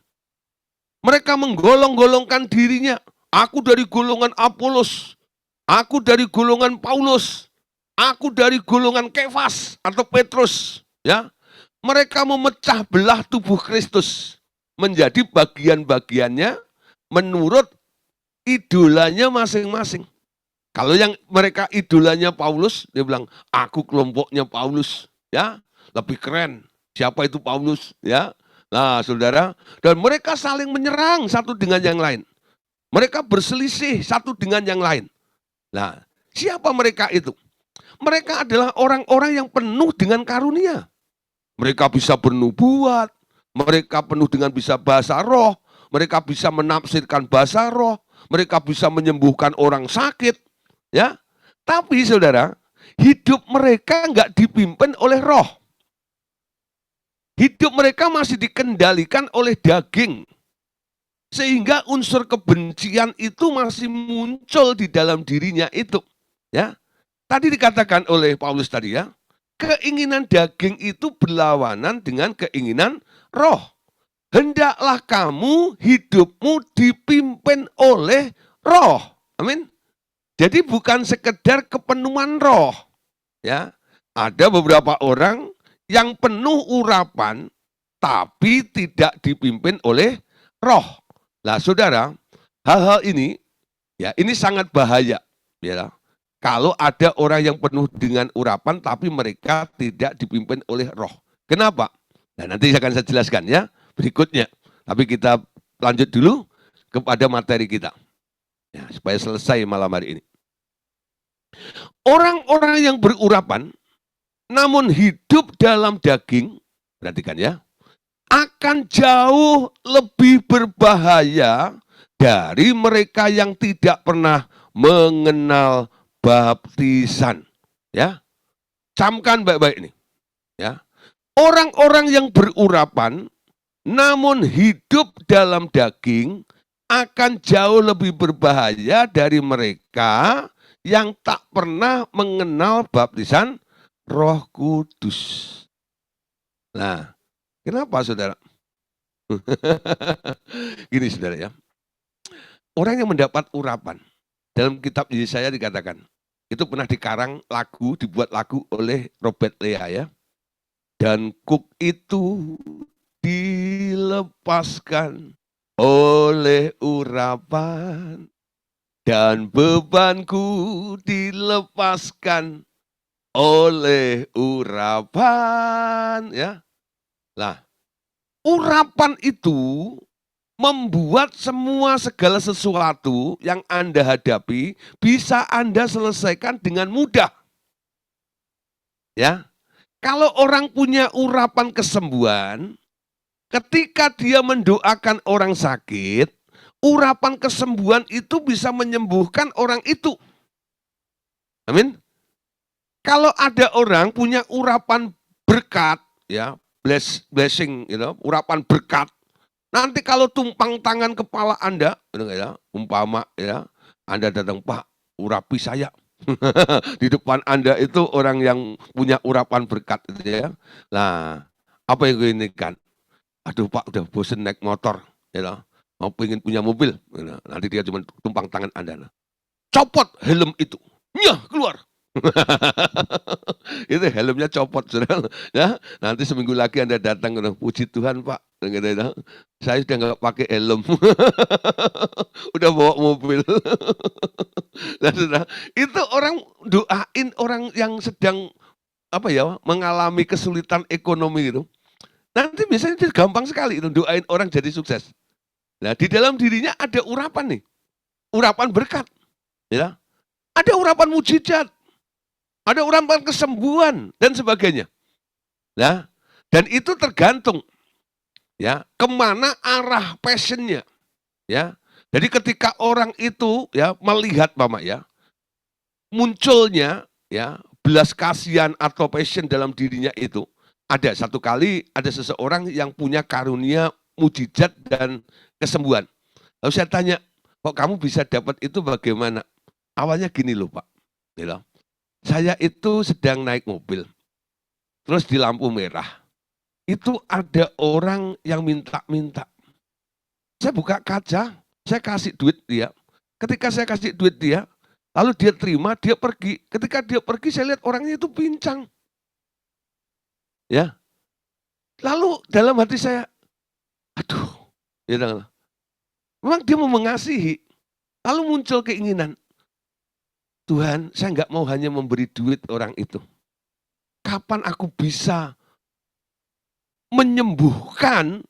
Mereka menggolong-golongkan dirinya. Aku dari golongan Apolos, aku dari golongan Paulus, aku dari golongan Kefas atau Petrus. Ya, mereka memecah belah tubuh Kristus menjadi bagian-bagiannya menurut idolanya masing-masing. Kalau yang mereka idolanya Paulus, dia bilang, aku kelompoknya Paulus, ya, lebih keren. Siapa itu Paulus, ya? Nah, saudara, dan mereka saling menyerang satu dengan yang lain. Mereka berselisih satu dengan yang lain. Nah, siapa mereka itu? Mereka adalah orang-orang yang penuh dengan karunia. Mereka bisa bernubuat, mereka penuh dengan bisa bahasa roh, mereka bisa menafsirkan bahasa roh, mereka bisa menyembuhkan orang sakit, ya. Tapi saudara, hidup mereka nggak dipimpin oleh roh. Hidup mereka masih dikendalikan oleh daging. Sehingga unsur kebencian itu masih muncul di dalam dirinya itu. Ya, tadi dikatakan oleh Paulus tadi ya, keinginan daging itu berlawanan dengan keinginan roh. Hendaklah kamu hidupmu dipimpin oleh roh. Amin. Jadi bukan sekedar kepenuhan roh. Ya, ada beberapa orang yang penuh urapan tapi tidak dipimpin oleh roh. Nah, saudara, hal-hal ini ya ini sangat bahaya, ya. Kalau ada orang yang penuh dengan urapan tapi mereka tidak dipimpin oleh roh. Kenapa? Nah, nanti akan saya jelaskan ya berikutnya. Tapi kita lanjut dulu kepada materi kita. Ya, supaya selesai malam hari ini. Orang-orang yang berurapan namun hidup dalam daging, perhatikan ya, akan jauh lebih berbahaya dari mereka yang tidak pernah mengenal baptisan. Ya, camkan baik-baik ini. Ya, orang-orang yang berurapan namun hidup dalam daging akan jauh lebih berbahaya dari mereka yang tak pernah mengenal baptisan Roh Kudus. Nah, kenapa saudara? Gini saudara ya, orang yang mendapat urapan, dalam kitab Yesaya dikatakan, itu pernah dikarang lagu, dibuat lagu oleh Robert Lea ya. Dan kuk itu dilepaskan oleh urapan, dan bebanku dilepaskan oleh urapan, ya. Lah, urapan itu membuat semua segala sesuatu yang Anda hadapi bisa Anda selesaikan dengan mudah. Ya. Kalau orang punya urapan kesembuhan, ketika dia mendoakan orang sakit, urapan kesembuhan itu bisa menyembuhkan orang itu. Amin. Kalau ada orang punya urapan berkat, ya, blessing, urapan berkat. Nanti kalau tumpang tangan kepala Anda, ya, umpama ya, Anda datang, Pak, urapi saya. Di depan Anda itu orang yang punya urapan berkat, gitu ya. Nah, apa yang gue ini kan? Aduh Pak, udah bosen naik motor, ya, mau pengen punya mobil. Nanti dia cuma tumpang tangan Anda. Copot helm itu, nyah keluar. Itu helmnya copot, saudara. Ya, nanti seminggu lagi Anda datang, puji Tuhan Pak, saya sudah nggak pakai helm, udah bawa mobil. Nah, saudara, itu orang doain orang yang sedang mengalami kesulitan ekonomi itu. Nanti biasanya itu gampang sekali itu doain orang jadi sukses. Nah, di dalam dirinya ada urapan nih, urapan berkat, ya. Ada urapan mujizat, ada urapan kesembuhan dan sebagainya. Ya, dan itu tergantung ya kemana arah passionnya. Ya, jadi ketika orang itu ya melihat Mama ya munculnya ya belas kasihan atau passion dalam dirinya itu, ada satu kali ada seseorang yang punya karunia mujizat dan kesembuhan. Lalu saya tanya, kok kamu bisa dapat itu bagaimana? Awalnya gini loh Pak, gitu. Saya itu sedang naik mobil, terus di lampu merah, itu ada orang yang minta-minta. Saya buka kaca, saya kasih duit dia. Ketika saya kasih duit dia, lalu dia terima, dia pergi. Ketika dia pergi, saya lihat orangnya itu pincang. Ya, lalu dalam hati saya, aduh, ya, memang dia mau mengasihi. Lalu muncul keinginan, Tuhan, saya nggak mau hanya memberi duit orang itu. Kapan aku bisa menyembuhkan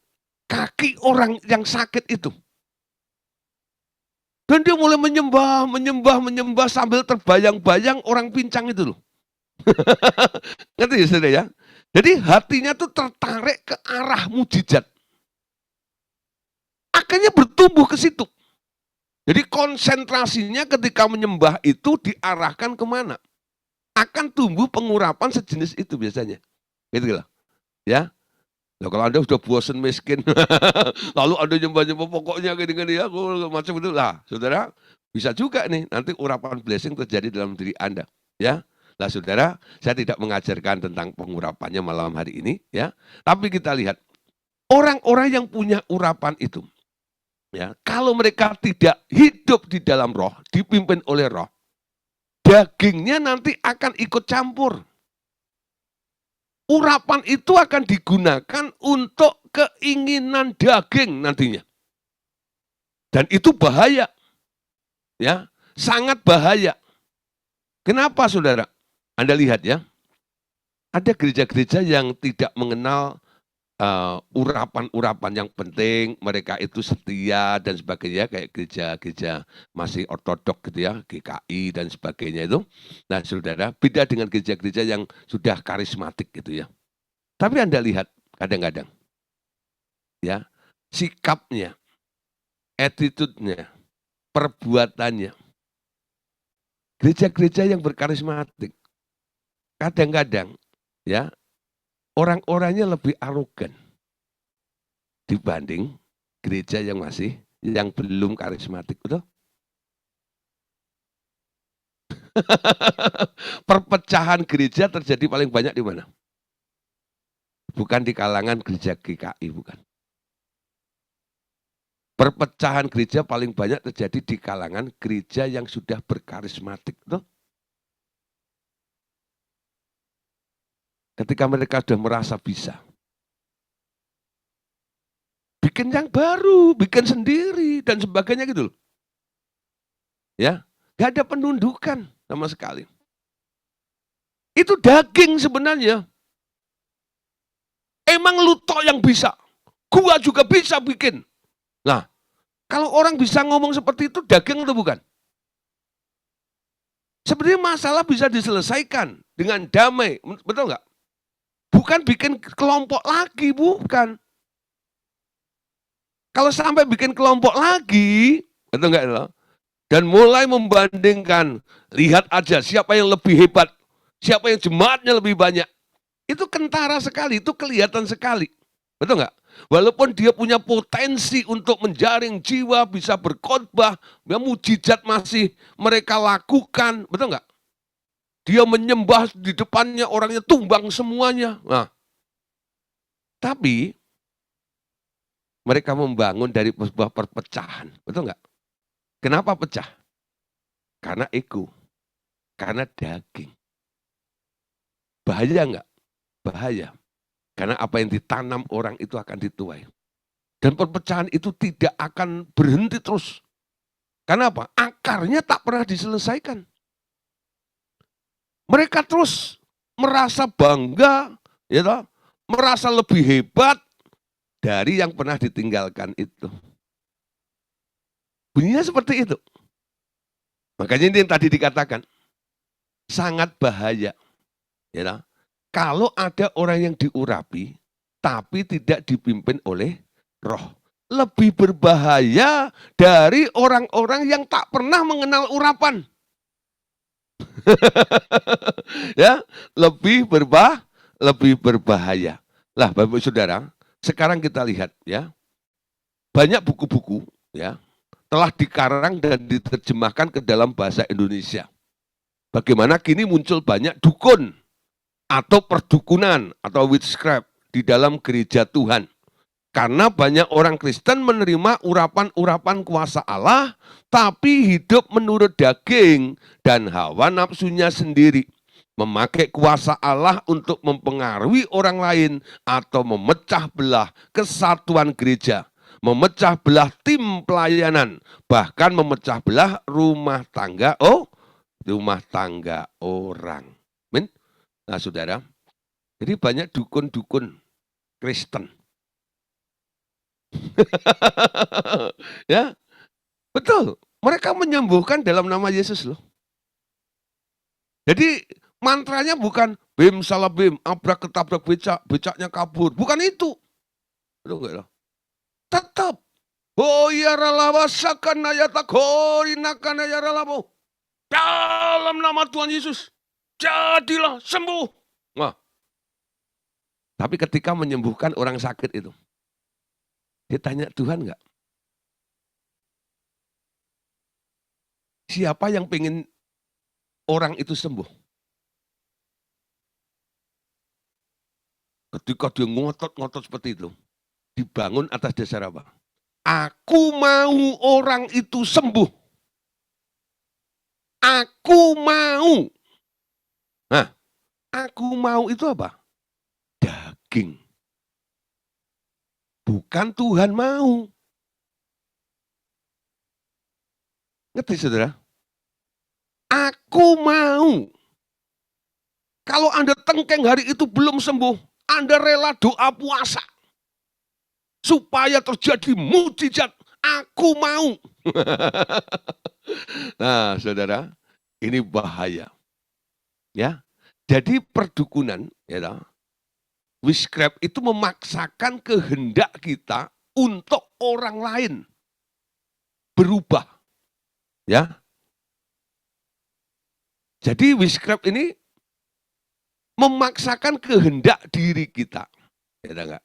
kaki orang yang sakit itu? Dan dia mulai menyembah sambil terbayang-bayang orang pincang itu loh. Ngerti ya saudara ya? Jadi hatinya tuh tertarik ke arah mujizat. Akhirnya bertumbuh ke situ. Jadi konsentrasinya ketika menyembah itu diarahkan kemana? Akan tumbuh pengurapan sejenis itu biasanya. Gitu loh. Ya. Nah, kalau Anda sudah bosan miskin, lalu Anda nyembah-nyembah pokoknya gini-gini ya, macam itu lah. Saudara, bisa juga nih nanti urapan blessing terjadi dalam diri Anda. Ya. Nah saudara, saya tidak mengajarkan tentang pengurapannya malam hari ini. Ya. Tapi kita lihat, orang-orang yang punya urapan itu, ya, kalau mereka tidak hidup di dalam roh, dipimpin oleh roh, dagingnya nanti akan ikut campur. Urapan itu akan digunakan untuk keinginan daging nantinya. Dan itu bahaya. Ya, sangat bahaya. Kenapa saudara? Anda lihat ya, ada gereja-gereja yang tidak mengenal urapan-urapan yang penting, mereka itu setia dan sebagainya, kayak gereja-gereja masih ortodok gitu ya, GKI dan sebagainya itu. Nah saudara, beda dengan gereja-gereja yang sudah karismatik gitu ya. Tapi Anda lihat kadang-kadang ya, sikapnya, attitude-nya, perbuatannya. Gereja-gereja yang berkarismatik, kadang-kadang ya, orang-orangnya lebih arogan dibanding gereja yang belum karismatik, betul? Perpecahan gereja terjadi paling banyak di mana? Bukan di kalangan gereja GKI, bukan. Perpecahan gereja paling banyak terjadi di kalangan gereja yang sudah berkarismatik, betul? Ketika mereka sudah merasa bisa. Bikin yang baru, bikin sendiri, dan sebagainya gitu loh. Ya, gak ada penundukan sama sekali. Itu daging sebenarnya. Emang lu tok yang bisa. Gua juga bisa bikin. Nah, kalau orang bisa ngomong seperti itu, daging atau bukan? Sebenarnya masalah bisa diselesaikan dengan damai, betul nggak? Bukan bikin kelompok lagi, bukan. Kalau sampai bikin kelompok lagi, betul nggak? Dan mulai membandingkan, lihat aja siapa yang lebih hebat, siapa yang jemaatnya lebih banyak. Itu kentara sekali, itu kelihatan sekali. Betul nggak? Walaupun dia punya potensi untuk menjaring jiwa, bisa berkhotbah, ya mujizat masih mereka lakukan, betul nggak? Dia menyembah di depannya, orangnya tumbang semuanya. Nah, tapi mereka membangun dari sebuah perpecahan, betul nggak? Kenapa pecah? Karena ego, karena daging. Bahaya nggak? Bahaya. Karena apa yang ditanam orang itu akan dituai. Dan perpecahan itu tidak akan berhenti terus. Karena apa? Akarnya tak pernah diselesaikan. Mereka terus merasa bangga, ya toh, merasa lebih hebat dari yang pernah ditinggalkan itu. Bunyinya seperti itu. Makanya ini yang tadi dikatakan, sangat bahaya. Ya, kalau ada orang yang diurapi, tapi tidak dipimpin oleh roh. Lebih berbahaya dari orang-orang yang tak pernah mengenal urapan. Ya, lebih berbahaya. Lah, Bapak Saudara, sekarang kita lihat ya, banyak buku-buku ya telah dikarang dan diterjemahkan ke dalam bahasa Indonesia. Bagaimana kini muncul banyak dukun atau perdukunan atau witchcraft di dalam gereja Tuhan. Karena banyak orang Kristen menerima urapan-urapan kuasa Allah, tapi hidup menurut daging dan hawa nafsunya sendiri. Memakai kuasa Allah untuk mempengaruhi orang lain atau memecah belah kesatuan gereja. Memecah belah tim pelayanan, bahkan memecah belah rumah tangga orang. Amin. Nah, saudara, jadi banyak dukun-dukun Kristen. Ya, betul. Mereka menyembuhkan dalam nama Yesus loh. Jadi mantranya bukan bim salah bim, abrak ketabrak becak, becaknya kabur. Bukan itu. Betul enggak loh? Tetap. Oh ya ralawa sakanayata korinakan ya ralamu. Dalam nama Tuhan Yesus, jadilah sembuh. Wah. Tapi ketika menyembuhkan orang sakit itu, dia tanya Tuhan enggak? Siapa yang pengen orang itu sembuh? Ketika dia ngotot-ngotot seperti itu, dibangun atas dasar apa? Aku mau orang itu sembuh. Aku mau. Nah, aku mau itu apa? Daging. Bukan Tuhan mau. Ngerti saudara? Aku mau. Kalau Anda tengkeng hari itu belum sembuh, Anda rela doa puasa. Supaya terjadi mujizat. Aku mau. Nah, saudara, ini bahaya. Ya. Jadi perdukunan, ya, witchcraft itu memaksakan kehendak kita untuk orang lain berubah. Ya. Jadi witchcraft ini memaksakan kehendak diri kita, ya enggak,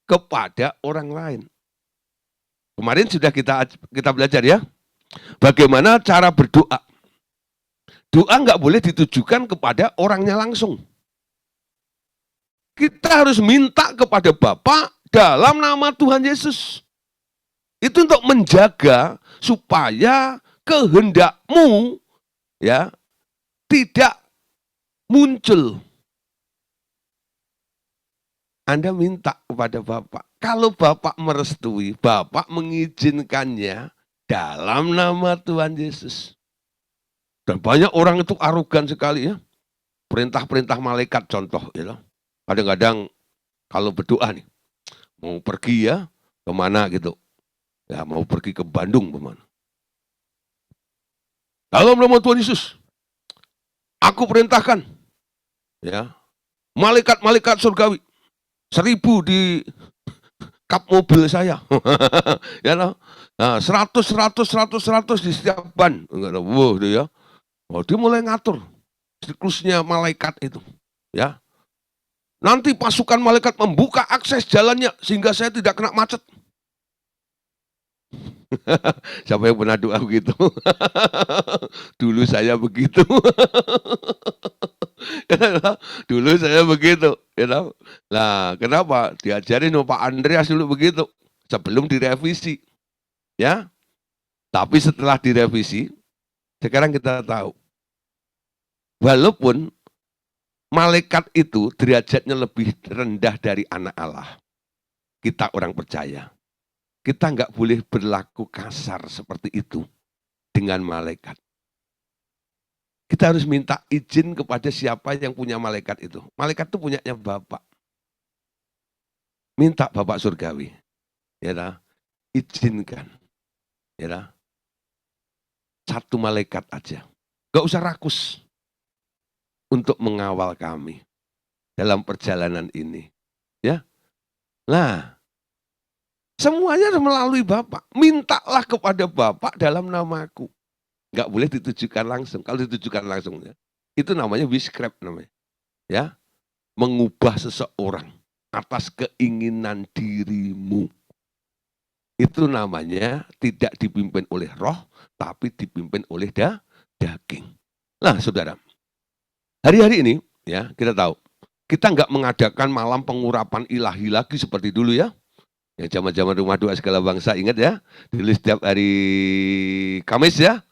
kepada orang lain. Kemarin sudah kita belajar ya, bagaimana cara berdoa. Doa enggak boleh ditujukan kepada orangnya langsung. Kita harus minta kepada Bapa dalam nama Tuhan Yesus. Itu untuk menjaga supaya kehendakmu ya tidak muncul. Anda minta kepada Bapak. Kalau Bapak merestui, Bapak mengizinkannya dalam nama Tuhan Yesus. Dan banyak orang itu arogan sekali ya. Perintah-perintah malaikat contoh. Ya. Kadang-kadang kalau berdoa nih, mau pergi ya, kemana gitu. Ya mau pergi ke Bandung kemana. Dalam nama Tuhan Yesus, aku perintahkan ya malaikat-malaikat surgawi 1000 di kap mobil saya. Ya nah, 100 di setiap ban. Enggak ada. Wow, dia ya. Oh, dia mulai ngatur siklusnya malaikat itu. Ya. Nanti pasukan malaikat membuka akses jalannya sehingga saya tidak kena macet. Siapa yang pernah doa begitu? Dulu saya begitu. Dulu saya begitu. Nah, kenapa? Diajarin sama Pak Andreas dulu begitu. Sebelum direvisi. Ya. Tapi setelah direvisi, sekarang kita tahu. Walaupun malaikat itu derajatnya lebih rendah dari anak Allah. Kita orang percaya. Kita nggak boleh berlaku kasar seperti itu dengan malaikat. Kita harus minta izin kepada siapa yang punya malaikat itu. Malaikat itu punyanya Bapak. Minta Bapak surgawi. Ya, izinkan. Ya, Satu malaikat aja. Gak usah rakus untuk mengawal kami dalam perjalanan ini. Ya, nah, semuanya melalui Bapak. Mintalah kepada Bapak dalam namaku. Nggak boleh ditujukan langsung. Kalau ditujukan langsung, ya, itu namanya witchcraft namanya. Ya, mengubah seseorang atas keinginan dirimu. Itu namanya tidak dipimpin oleh roh, tapi dipimpin oleh daging. Nah, saudara, hari-hari ini, ya, kita tahu, kita nggak mengadakan malam pengurapan ilahi lagi seperti dulu ya. Yang zaman-zaman rumah doa segala bangsa, ingat ya, dulu setiap hari Kamis ya,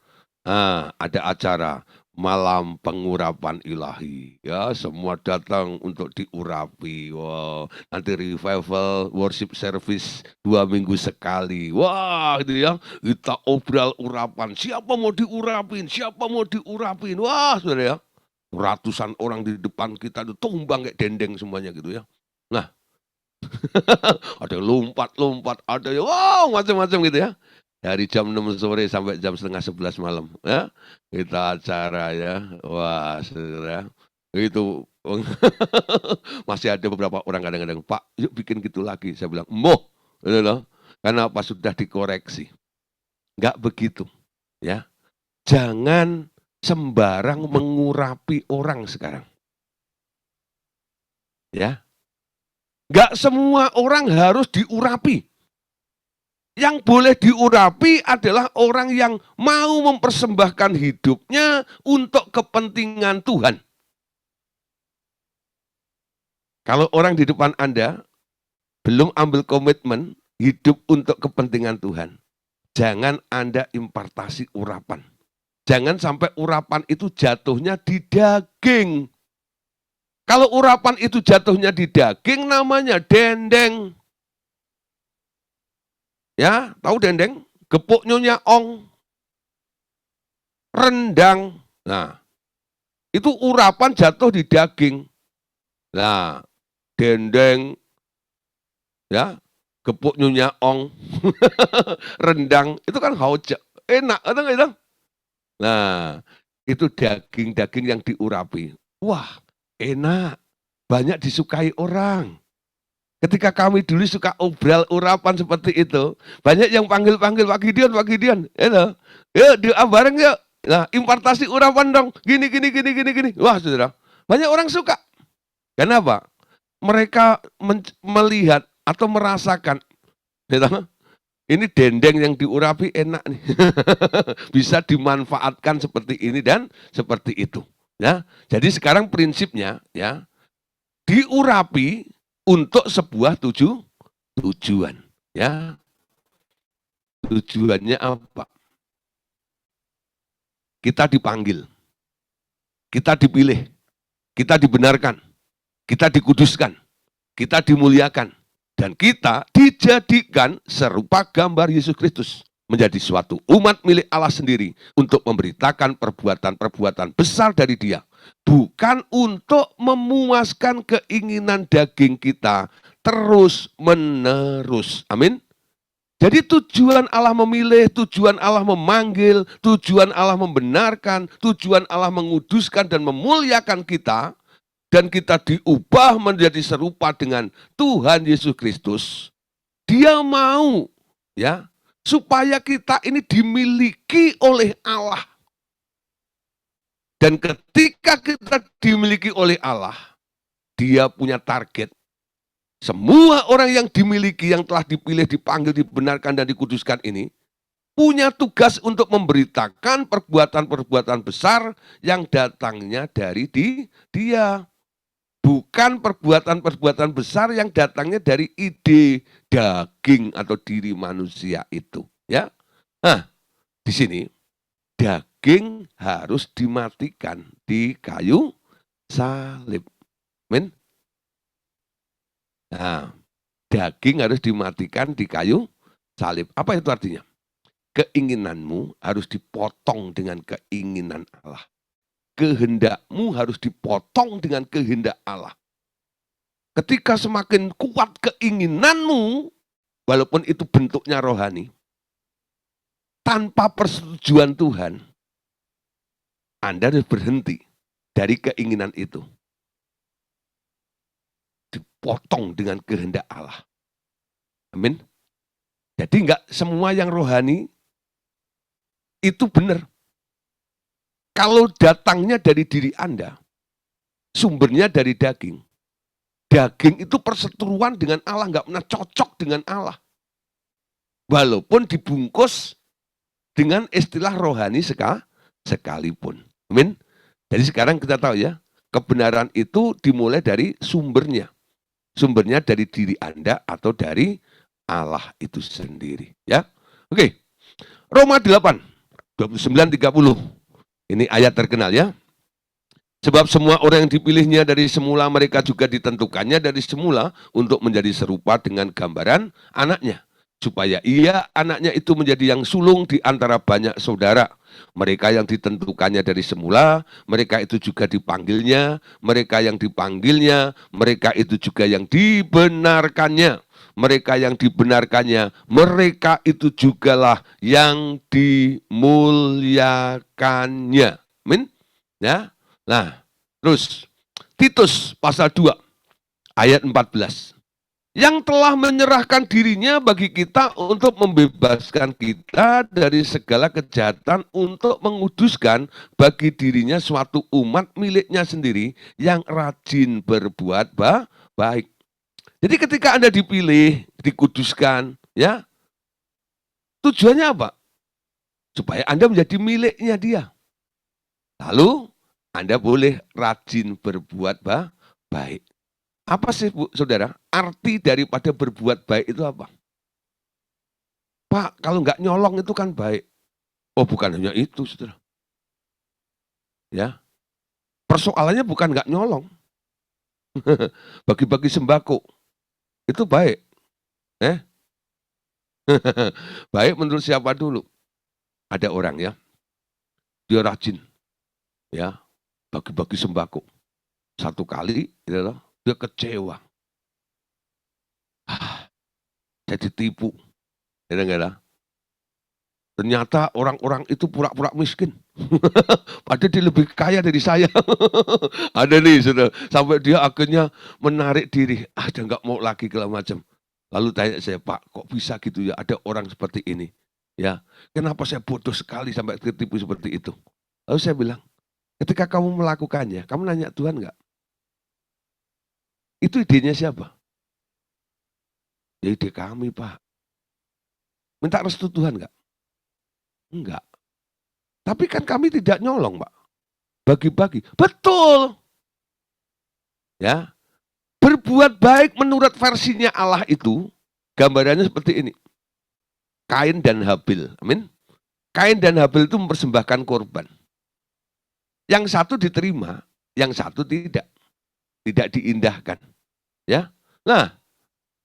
ada acara malam pengurapan ilahi. Ya, semua datang untuk diurapi. Wow, nanti revival worship service 2 minggu sekali. Wah, itu ya, kita obral urapan. Siapa mau diurapin? Siapa mau diurapin? Wah, saudara ya, ratusan orang di depan kita itu tumbang kayak dendeng semuanya gitu ya. Nah, ada yang lompat-lompat, ada yang wow macam-macam gitu ya. Dari jam 6 sore sampai jam setengah 11 malam ya. Kita acara ya. Wah, saudara. Itu masih ada beberapa orang kadang-kadang, Pak, yuk bikin gitu lagi. Saya bilang, moh, gitu loh. Karena apa, sudah dikoreksi. Enggak begitu, ya. Jangan sembarang mengurapi orang sekarang. Ya. Enggak semua orang harus diurapi. Yang boleh diurapi adalah orang yang mau mempersembahkan hidupnya untuk kepentingan Tuhan. Kalau orang di depan Anda belum ambil komitmen hidup untuk kepentingan Tuhan, jangan Anda impartasi urapan. Jangan sampai urapan itu jatuhnya di daging. Kalau urapan itu jatuhnya di daging, namanya dendeng. Ya, tahu dendeng? Gepuk nyonya ong, rendang. Nah, itu urapan jatuh di daging. Nah, dendeng, ya, gepuk nyonya ong, rendang, itu kan hauja, enak, atau enggak itu? Nah, itu daging-daging yang diurapi. Wah, enak, banyak disukai orang. Ketika kami dulu suka obral urapan seperti itu, banyak yang panggil-panggil, Pak Gideon, yuk doa bareng yuk. Nah, impartasi urapan dong, gini. Wah, saudara, banyak orang suka. Kenapa? Mereka melihat atau merasakan, ini dendeng yang diurapi enak nih, bisa dimanfaatkan seperti ini dan seperti itu. Ya, jadi sekarang prinsipnya ya diurapi untuk sebuah tujuan. Ya, tujuannya apa? Kita dipanggil, kita dipilih, kita dibenarkan, kita dikuduskan, kita dimuliakan, dan kita dijadikan serupa gambar Yesus Kristus menjadi suatu umat milik Allah sendiri untuk memberitakan perbuatan-perbuatan besar dari Dia, bukan untuk memuaskan keinginan daging kita terus-menerus. Amin. Jadi tujuan Allah memilih, tujuan Allah memanggil, tujuan Allah membenarkan, tujuan Allah menguduskan dan memuliakan kita, dan kita diubah menjadi serupa dengan Tuhan Yesus Kristus. Dia mau ya supaya kita ini dimiliki oleh Allah. Dan ketika kita dimiliki oleh Allah, Dia punya target. Semua orang yang dimiliki, yang telah dipilih, dipanggil, dibenarkan, dan dikuduskan ini, punya tugas untuk memberitakan perbuatan-perbuatan besar yang datangnya dari Dia. Bukan perbuatan-perbuatan besar yang datangnya dari ide daging atau diri manusia itu. Ya, nah di sini daging harus dimatikan di kayu salib. Amin. Nah, daging harus dimatikan di kayu salib. Apa itu artinya? Keinginanmu harus dipotong dengan keinginan Allah. Kehendakmu harus dipotong dengan kehendak Allah. Ketika semakin kuat keinginanmu, walaupun itu bentuknya rohani, tanpa persetujuan Tuhan, Anda harus berhenti dari keinginan itu. Dipotong dengan kehendak Allah. Amin. Jadi enggak semua yang rohani itu benar. Kalau datangnya dari diri Anda, sumbernya dari daging. Daging itu perseteruan dengan Allah, enggak pernah cocok dengan Allah. Walaupun dibungkus dengan istilah rohani sekalipun. Amin. Jadi sekarang kita tahu ya, kebenaran itu dimulai dari sumbernya. Sumbernya dari diri Anda atau dari Allah itu sendiri. Ya, oke. Roma 8, 29-30. Ini ayat terkenal ya. Sebab semua orang yang dipilihnya dari semula, mereka juga ditentukannya dari semula untuk menjadi serupa dengan gambaran anaknya. Supaya ia, anaknya itu menjadi yang sulung di antara banyak saudara. Mereka yang ditentukannya dari semula, mereka itu juga dipanggilnya. Mereka yang dipanggilnya, mereka itu juga yang dibenarkannya. Mereka yang dibenarkannya, mereka itu jugalah yang dimuliakannya. Amin. Ya. Nah, terus Titus pasal 2 ayat 14. Yang telah menyerahkan dirinya bagi kita untuk membebaskan kita dari segala kejahatan, untuk menguduskan bagi dirinya suatu umat miliknya sendiri yang rajin berbuat baik. Jadi ketika Anda dipilih, dikuduskan, ya, tujuannya apa? Supaya Anda menjadi miliknya dia. Lalu Anda boleh rajin berbuat baik. Apa sih Bu, saudara? Arti daripada berbuat baik itu apa? Pak, kalau nggak nyolong itu kan baik. Oh, bukan hanya itu, saudara. Ya, persoalannya bukan nggak nyolong. Bagi-bagi sembako. Itu baik. Baik menurut siapa dulu? Ada orang ya, dia rajin ya, bagi-bagi sembako. Satu kali dia kecewa. Jadi tipu. Ternyata orang-orang itu pura-pura miskin. Padahal dia lebih kaya dari saya. Ada nih, saudara. Sampai dia akhirnya menarik diri. Dia nggak mau lagi segala macam. Lalu tanya saya, Pak, kok bisa gitu ya? Ada orang seperti ini. Ya, kenapa saya bodoh sekali sampai tertipu seperti itu? Lalu saya bilang, ketika kamu melakukannya, kamu nanya Tuhan nggak? Itu idenya siapa? Ya ide kami, Pak. Minta restu Tuhan nggak? Enggak. Tapi kan kami tidak nyolong, Pak. Bagi-bagi. Betul. Ya. Berbuat baik menurut versinya Allah itu, gambarannya seperti ini. Kain dan Habil. Amin. Kain dan Habil itu mempersembahkan korban. Yang satu diterima, yang satu tidak. Tidak diindahkan. Ya. Nah,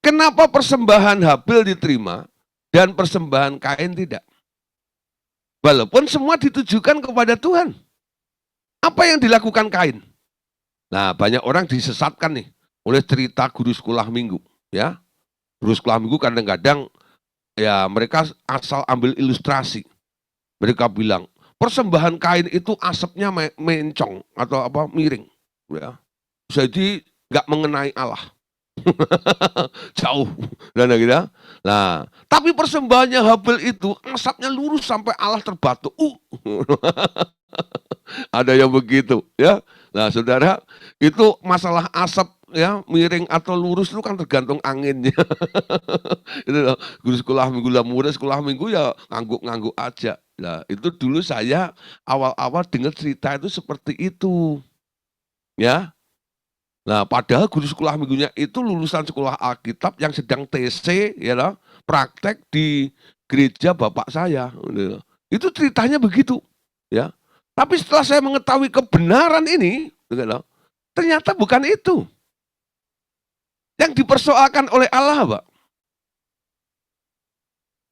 kenapa persembahan Habil diterima dan persembahan Kain tidak? Walaupun semua ditujukan kepada Tuhan. Apa yang dilakukan Kain? Nah, banyak orang disesatkan nih oleh cerita guru sekolah minggu, ya. Guru sekolah minggu kadang-kadang ya mereka asal ambil ilustrasi. Mereka bilang, persembahan Kain itu asapnya mencong atau apa miring, ya. Jadi nggak mengenai Allah. Jauh dan gitu. Nah, tapi persembahannya Habil itu asapnya lurus sampai Allah terbatu. Ada yang begitu, ya. Nah, saudara, itu masalah asap ya miring atau lurus itu kan tergantung anginnya. Itu loh, guru sekolah minggu lah, murid sekolah minggu ya ngangguk-ngangguk aja. Nah, itu dulu saya awal-awal dengar cerita itu seperti itu, ya. Nah, padahal guru sekolah minggunya itu lulusan sekolah Alkitab yang sedang TC, ya loh, praktek di gereja bapak saya. Itu ceritanya begitu, ya. Tapi setelah saya mengetahui kebenaran ini, ternyata bukan itu. Yang dipersoalkan oleh Allah, Pak.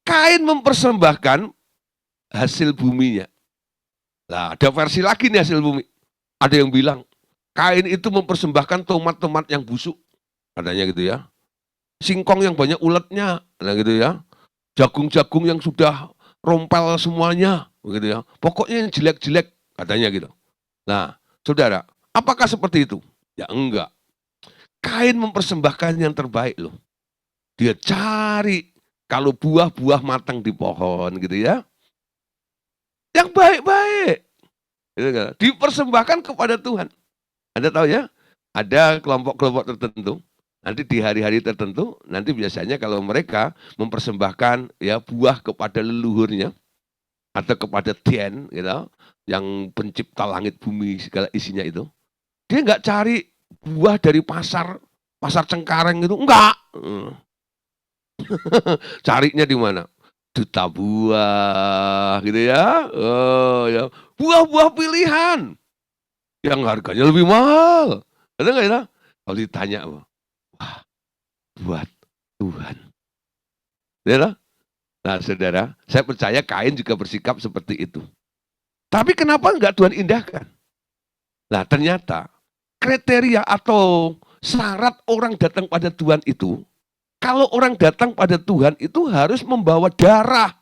Kain mempersembahkan hasil buminya. Nah, ada versi lagi nih hasil bumi. Ada yang bilang, Kain itu mempersembahkan tomat-tomat yang busuk. Katanya gitu ya. Singkong yang banyak uletnya. Nah gitu ya. Jagung-jagung yang sudah rompel semuanya, begitu ya. Pokoknya yang jelek-jelek, katanya gitu. Nah, saudara, apakah seperti itu? Ya enggak. Kain mempersembahkan yang terbaik loh. Dia cari kalau buah-buah matang di pohon gitu ya, yang baik-baik. Gitu kan. Dipersembahkan kepada Tuhan. Anda tahu ya, ada kelompok-kelompok tertentu, nanti di hari-hari tertentu, nanti biasanya kalau mereka mempersembahkan ya buah kepada leluhurnya, atau kepada Tien, gitu, yang pencipta langit bumi segala isinya itu, dia nggak cari buah dari pasar Cengkareng itu, enggak. Carinya di mana? Duta buah, gitu ya. Oh ya, buah-buah pilihan yang harganya lebih mahal. Ada nggak ya? Kalau ditanya, wah, buat Tuhan. Ya, nah, saudara, saya percaya Kain juga bersikap seperti itu. Tapi kenapa enggak Tuhan indahkan? Nah, ternyata kriteria atau syarat orang datang pada Tuhan itu, kalau orang datang pada Tuhan itu harus membawa darah.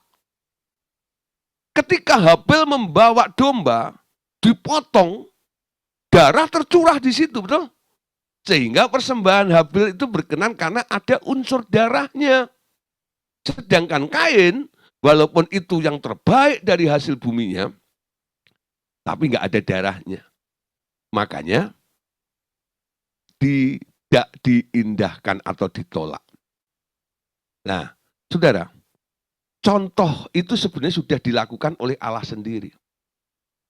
Ketika Habel membawa domba, dipotong, darah tercurah di situ, betul? Sehingga persembahan Habel itu berkenan karena ada unsur darahnya. Sedangkan Kain, walaupun itu yang terbaik dari hasil buminya, tapi nggak ada darahnya. Makanya tidak diindahkan atau ditolak. Nah, saudara, contoh itu sebenarnya sudah dilakukan oleh Allah sendiri.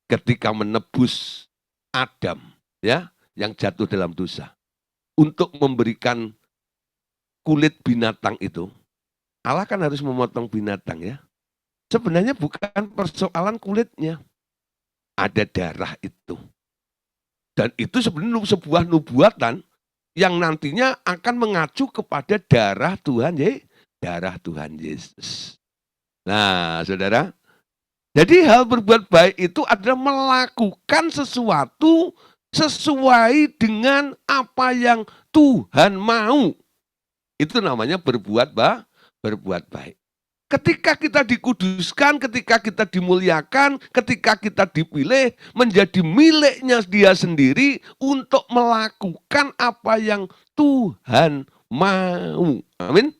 Ketika menebus Adam, ya, yang jatuh dalam dosa. Untuk memberikan kulit binatang itu, Allah kan harus memotong binatang ya. Sebenarnya bukan persoalan kulitnya. Ada darah itu. Dan itu sebenarnya sebuah nubuatan yang nantinya akan mengacu kepada darah Tuhan Yesus. Nah, saudara, jadi hal berbuat baik itu adalah melakukan sesuatu sesuai dengan apa yang Tuhan mau. Itu namanya berbuat baik. Ketika kita dikuduskan, ketika kita dimuliakan, ketika kita dipilih menjadi miliknya dia sendiri untuk melakukan apa yang Tuhan mau. Amin.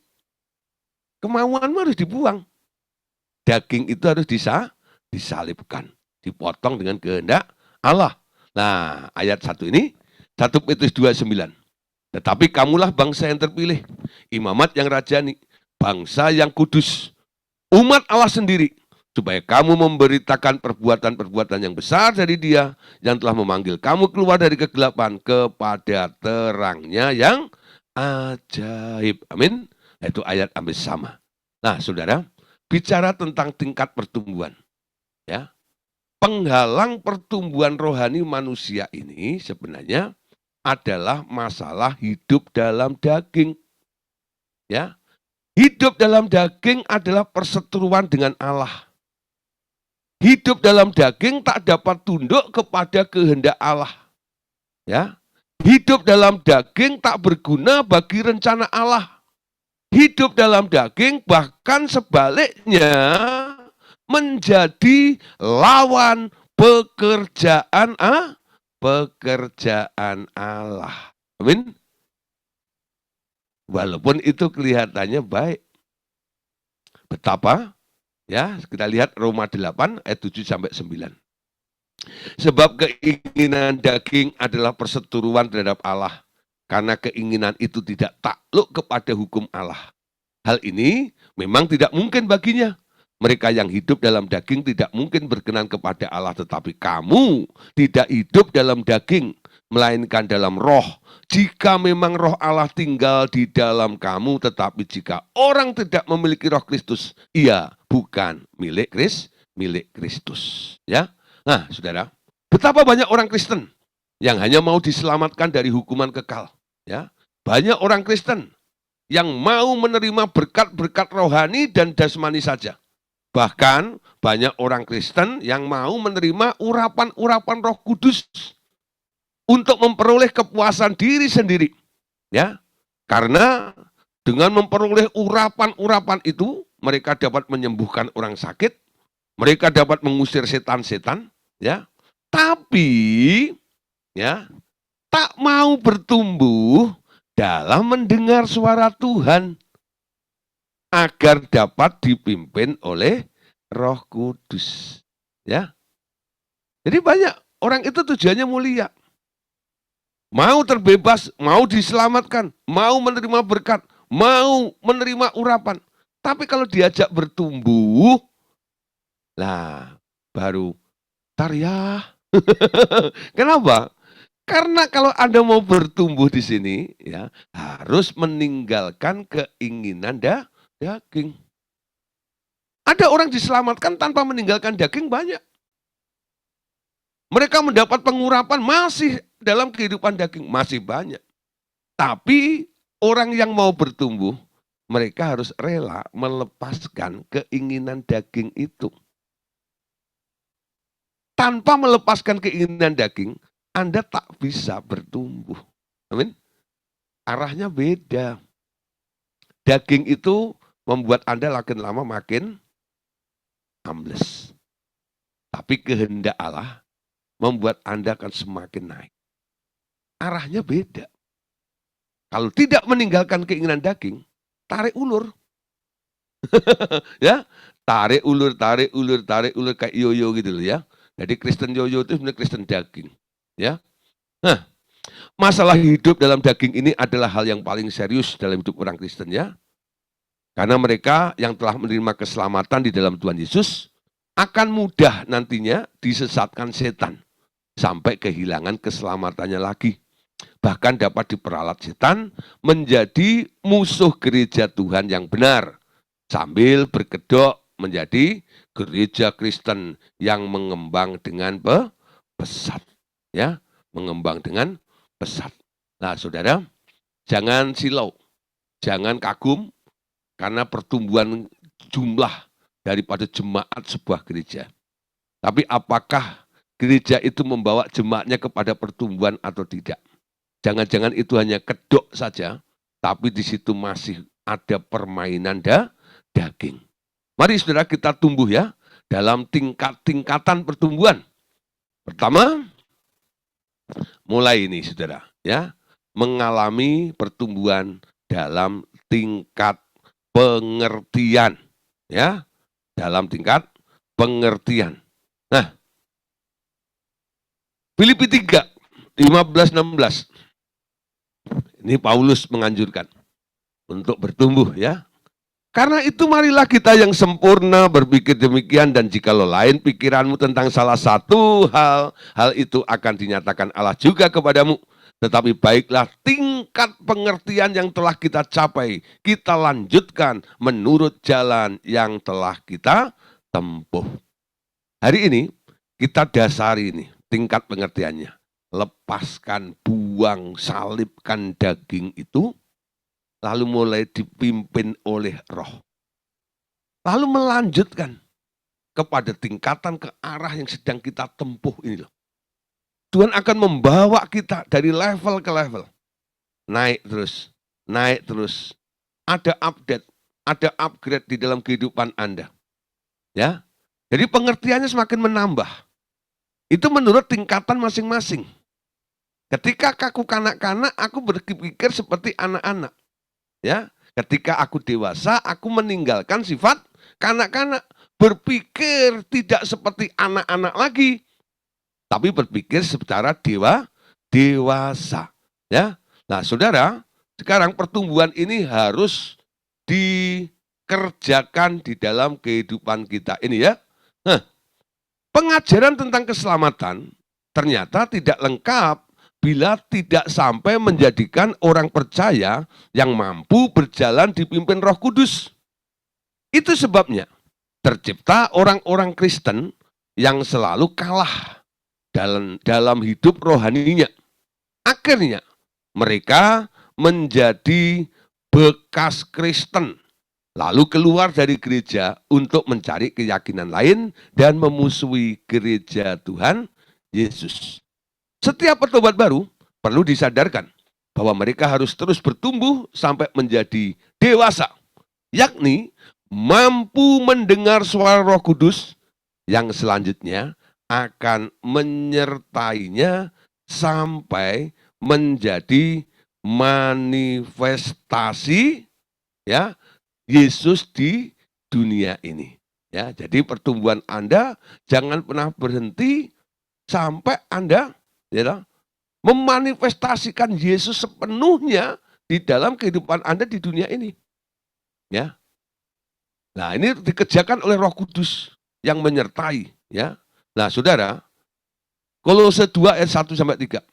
Kemauanmu harus dibuang. Daging itu harus disalibkan, dipotong dengan kehendak Allah. Nah, ayat 1 ini, 1 Petrus 2:9. Tetapi kamulah bangsa yang terpilih, imamat yang rajani, bangsa yang kudus, umat Allah sendiri, supaya kamu memberitakan perbuatan-perbuatan yang besar dari Dia yang telah memanggil kamu keluar dari kegelapan kepada terangnya yang ajaib. Amin. Itu ayat hampir sama. Nah, saudara, bicara tentang tingkat pertumbuhan, ya, penghalang pertumbuhan rohani manusia ini sebenarnya adalah masalah hidup dalam daging. Ya, hidup dalam daging adalah perseteruan dengan Allah. Hidup dalam daging tak dapat tunduk kepada kehendak Allah. Ya, hidup dalam daging tak berguna bagi rencana Allah. Hidup dalam daging bahkan sebaliknya menjadi lawan pekerjaan Allah. Amin. Walaupun itu kelihatannya baik. Betapa? Ya, kita lihat Roma 8 ayat 7 sampai 9. Sebab keinginan daging adalah perseteruan terhadap Allah, karena keinginan itu tidak takluk kepada hukum Allah. Hal ini memang tidak mungkin baginya. Mereka yang hidup dalam daging tidak mungkin berkenan kepada Allah, tetapi kamu tidak hidup dalam daging, melainkan dalam roh. Jika memang roh Allah tinggal di dalam kamu, tetapi jika orang tidak memiliki roh Kristus, ia bukan milik Kristus. Ya, nah, saudara, betapa banyak orang Kristen yang hanya mau diselamatkan dari hukuman kekal. Ya, banyak orang Kristen yang mau menerima berkat-berkat rohani dan jasmani saja. Bahkan banyak orang Kristen yang mau menerima urapan-urapan Roh Kudus untuk memperoleh kepuasan diri sendiri. Ya, karena dengan memperoleh urapan-urapan itu, mereka dapat menyembuhkan orang sakit, mereka dapat mengusir setan-setan, ya. Tapi ya, tak mau bertumbuh dalam mendengar suara Tuhan agar dapat dipimpin oleh Roh Kudus. Ya. Jadi banyak orang itu tujuannya mulia. Mau terbebas, mau diselamatkan, mau menerima berkat, mau menerima urapan. Tapi kalau diajak bertumbuh, lah baru tar ya. Kenapa? Karena kalau Anda mau bertumbuh di sini, ya harus meninggalkan keinginan daging. Ada orang diselamatkan tanpa meninggalkan daging banyak. Mereka mendapat pengurapan masih dalam kehidupan daging, masih banyak. Tapi orang yang mau bertumbuh, mereka harus rela melepaskan keinginan daging itu. Tanpa melepaskan keinginan daging, Anda tak bisa bertumbuh. Amin. Arahnya beda. Daging itu membuat Anda makin lama makin ambles. Tapi kehendak Allah membuat Anda akan semakin naik. Arahnya beda. Kalau tidak meninggalkan keinginan daging, tarik ulur. Ya, tarik ulur kayak yoyo gitu loh ya. Jadi Kristen yoyo itu sebenarnya Kristen daging. Ya. Nah, masalah hidup dalam daging ini adalah hal yang paling serius dalam hidup orang Kristen ya. Karena mereka yang telah menerima keselamatan di dalam Tuhan Yesus akan mudah nantinya disesatkan setan sampai kehilangan keselamatannya lagi. Bahkan dapat diperalat setan menjadi musuh gereja Tuhan yang benar sambil berkedok menjadi gereja Kristen yang mengembang dengan pesat. Ya, mengembang dengan pesat. Nah, saudara, jangan silau, jangan kagum karena pertumbuhan jumlah daripada jemaat sebuah gereja. Tapi apakah gereja itu membawa jemaatnya kepada pertumbuhan atau tidak? Jangan-jangan itu hanya kedok saja, tapi di situ masih ada permainan daging. Mari saudara kita tumbuh ya dalam tingkatan pertumbuhan. Pertama, mulai ini saudara ya, mengalami pertumbuhan dalam tingkat pengertian ya, dalam tingkat pengertian. Nah, Filipi 3 15-16. Ini Paulus menganjurkan untuk bertumbuh ya. Karena itu marilah kita yang sempurna berpikir demikian, dan jikalau lain pikiranmu tentang salah satu hal itu akan dinyatakan Allah juga kepadamu. Tetapi baiklah tingkat pengertian yang telah kita capai, kita lanjutkan menurut jalan yang telah kita tempuh. Hari ini kita dasari ini tingkat pengertiannya. Lepaskan, buang, salibkan daging itu, lalu mulai dipimpin oleh Roh. Lalu melanjutkan kepada tingkatan ke arah yang sedang kita tempuh ini loh. Tuhan akan membawa kita dari level ke level. Naik terus, naik terus. Ada update, ada upgrade di dalam kehidupan Anda. Ya. Jadi pengertiannya semakin menambah. Itu menurut tingkatan masing-masing. Ketika aku kanak-kanak, aku berpikir seperti anak-anak. Ya, ketika aku dewasa, aku meninggalkan sifat kanak-kanak, berpikir tidak seperti anak-anak lagi, tapi berpikir secara dewasa. Ya, nah saudara, sekarang pertumbuhan ini harus dikerjakan di dalam kehidupan kita ini ya. Nah, pengajaran tentang keselamatan ternyata tidak lengkap bila tidak sampai menjadikan orang percaya yang mampu berjalan dipimpin Roh Kudus. Itu sebabnya tercipta orang-orang Kristen yang selalu kalah dalam hidup rohaninya. Akhirnya mereka menjadi bekas Kristen, lalu keluar dari gereja untuk mencari keyakinan lain dan memusuhi gereja Tuhan Yesus. Setiap pertobat baru perlu disadarkan bahwa mereka harus terus bertumbuh sampai menjadi dewasa, yakni mampu mendengar suara Roh Kudus yang selanjutnya akan menyertainya sampai menjadi manifestasi ya Yesus di dunia ini. Ya, jadi pertumbuhan Anda jangan pernah berhenti sampai Anda ya, memanifestasikan Yesus sepenuhnya di dalam kehidupan Anda di dunia ini. Ya. Nah, ini dikerjakan oleh Roh Kudus yang menyertai, ya. Nah, Saudara, Kolose 2 ayat 1 sampai 3.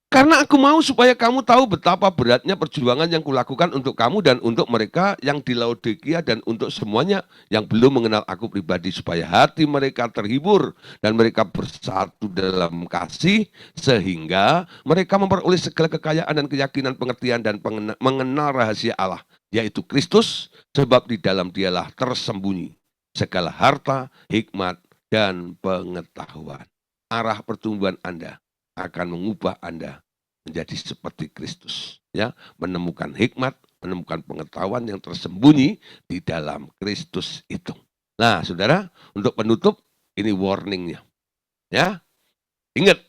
Karena aku mau supaya kamu tahu betapa beratnya perjuangan yang kulakukan untuk kamu dan untuk mereka yang di Laodikia dan untuk semuanya yang belum mengenal aku pribadi, supaya hati mereka terhibur dan mereka bersatu dalam kasih sehingga mereka memperoleh segala kekayaan dan keyakinan, pengertian dan mengenal rahasia Allah, yaitu Kristus, sebab di dalam Dialah tersembunyi segala harta, hikmat dan pengetahuan. Arah pertumbuhan Anda akan mengubah Anda menjadi seperti Kristus, ya, menemukan hikmat, menemukan pengetahuan yang tersembunyi di dalam Kristus itu. Nah, Saudara, untuk penutup ini warningnya, ya. Ingat,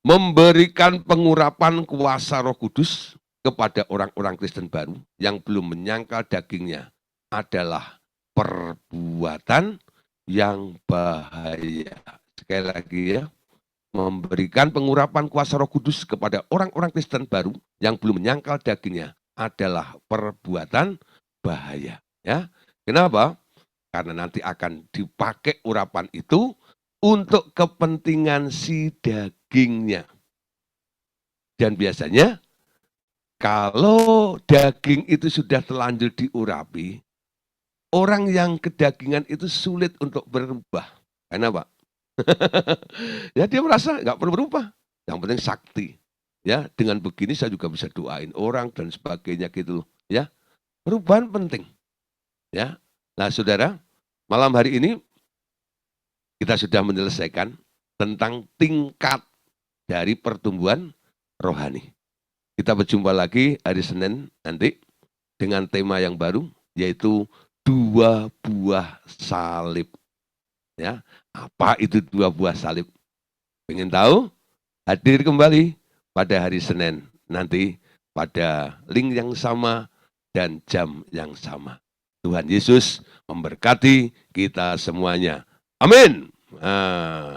memberikan pengurapan kuasa Roh Kudus kepada orang-orang Kristen baru yang belum menyangkal dagingnya adalah perbuatan yang bahaya. Sekali lagi ya, memberikan pengurapan kuasa Roh Kudus kepada orang-orang Kristen baru yang belum menyangkal dagingnya adalah perbuatan bahaya. Ya, kenapa? Karena nanti akan dipakai urapan itu untuk kepentingan si dagingnya. Dan biasanya kalau daging itu sudah terlanjur diurapi, orang yang kedagingan itu sulit untuk berubah. Kenapa? Ya dia merasa nggak perlu berubah, yang penting sakti. Ya, dengan begini saya juga bisa doain orang dan sebagainya gitu, ya. Perubahan penting, ya. Nah, Saudara, malam hari ini kita sudah menyelesaikan tentang tingkat dari pertumbuhan rohani. Kita berjumpa lagi hari Senin nanti dengan tema yang baru, yaitu 2 buah salib. Ya, apa itu 2 buah salib? Pengen tahu? Hadir kembali pada hari Senin nanti pada link yang sama dan jam yang sama. Tuhan Yesus memberkati kita semuanya. Amin. Nah.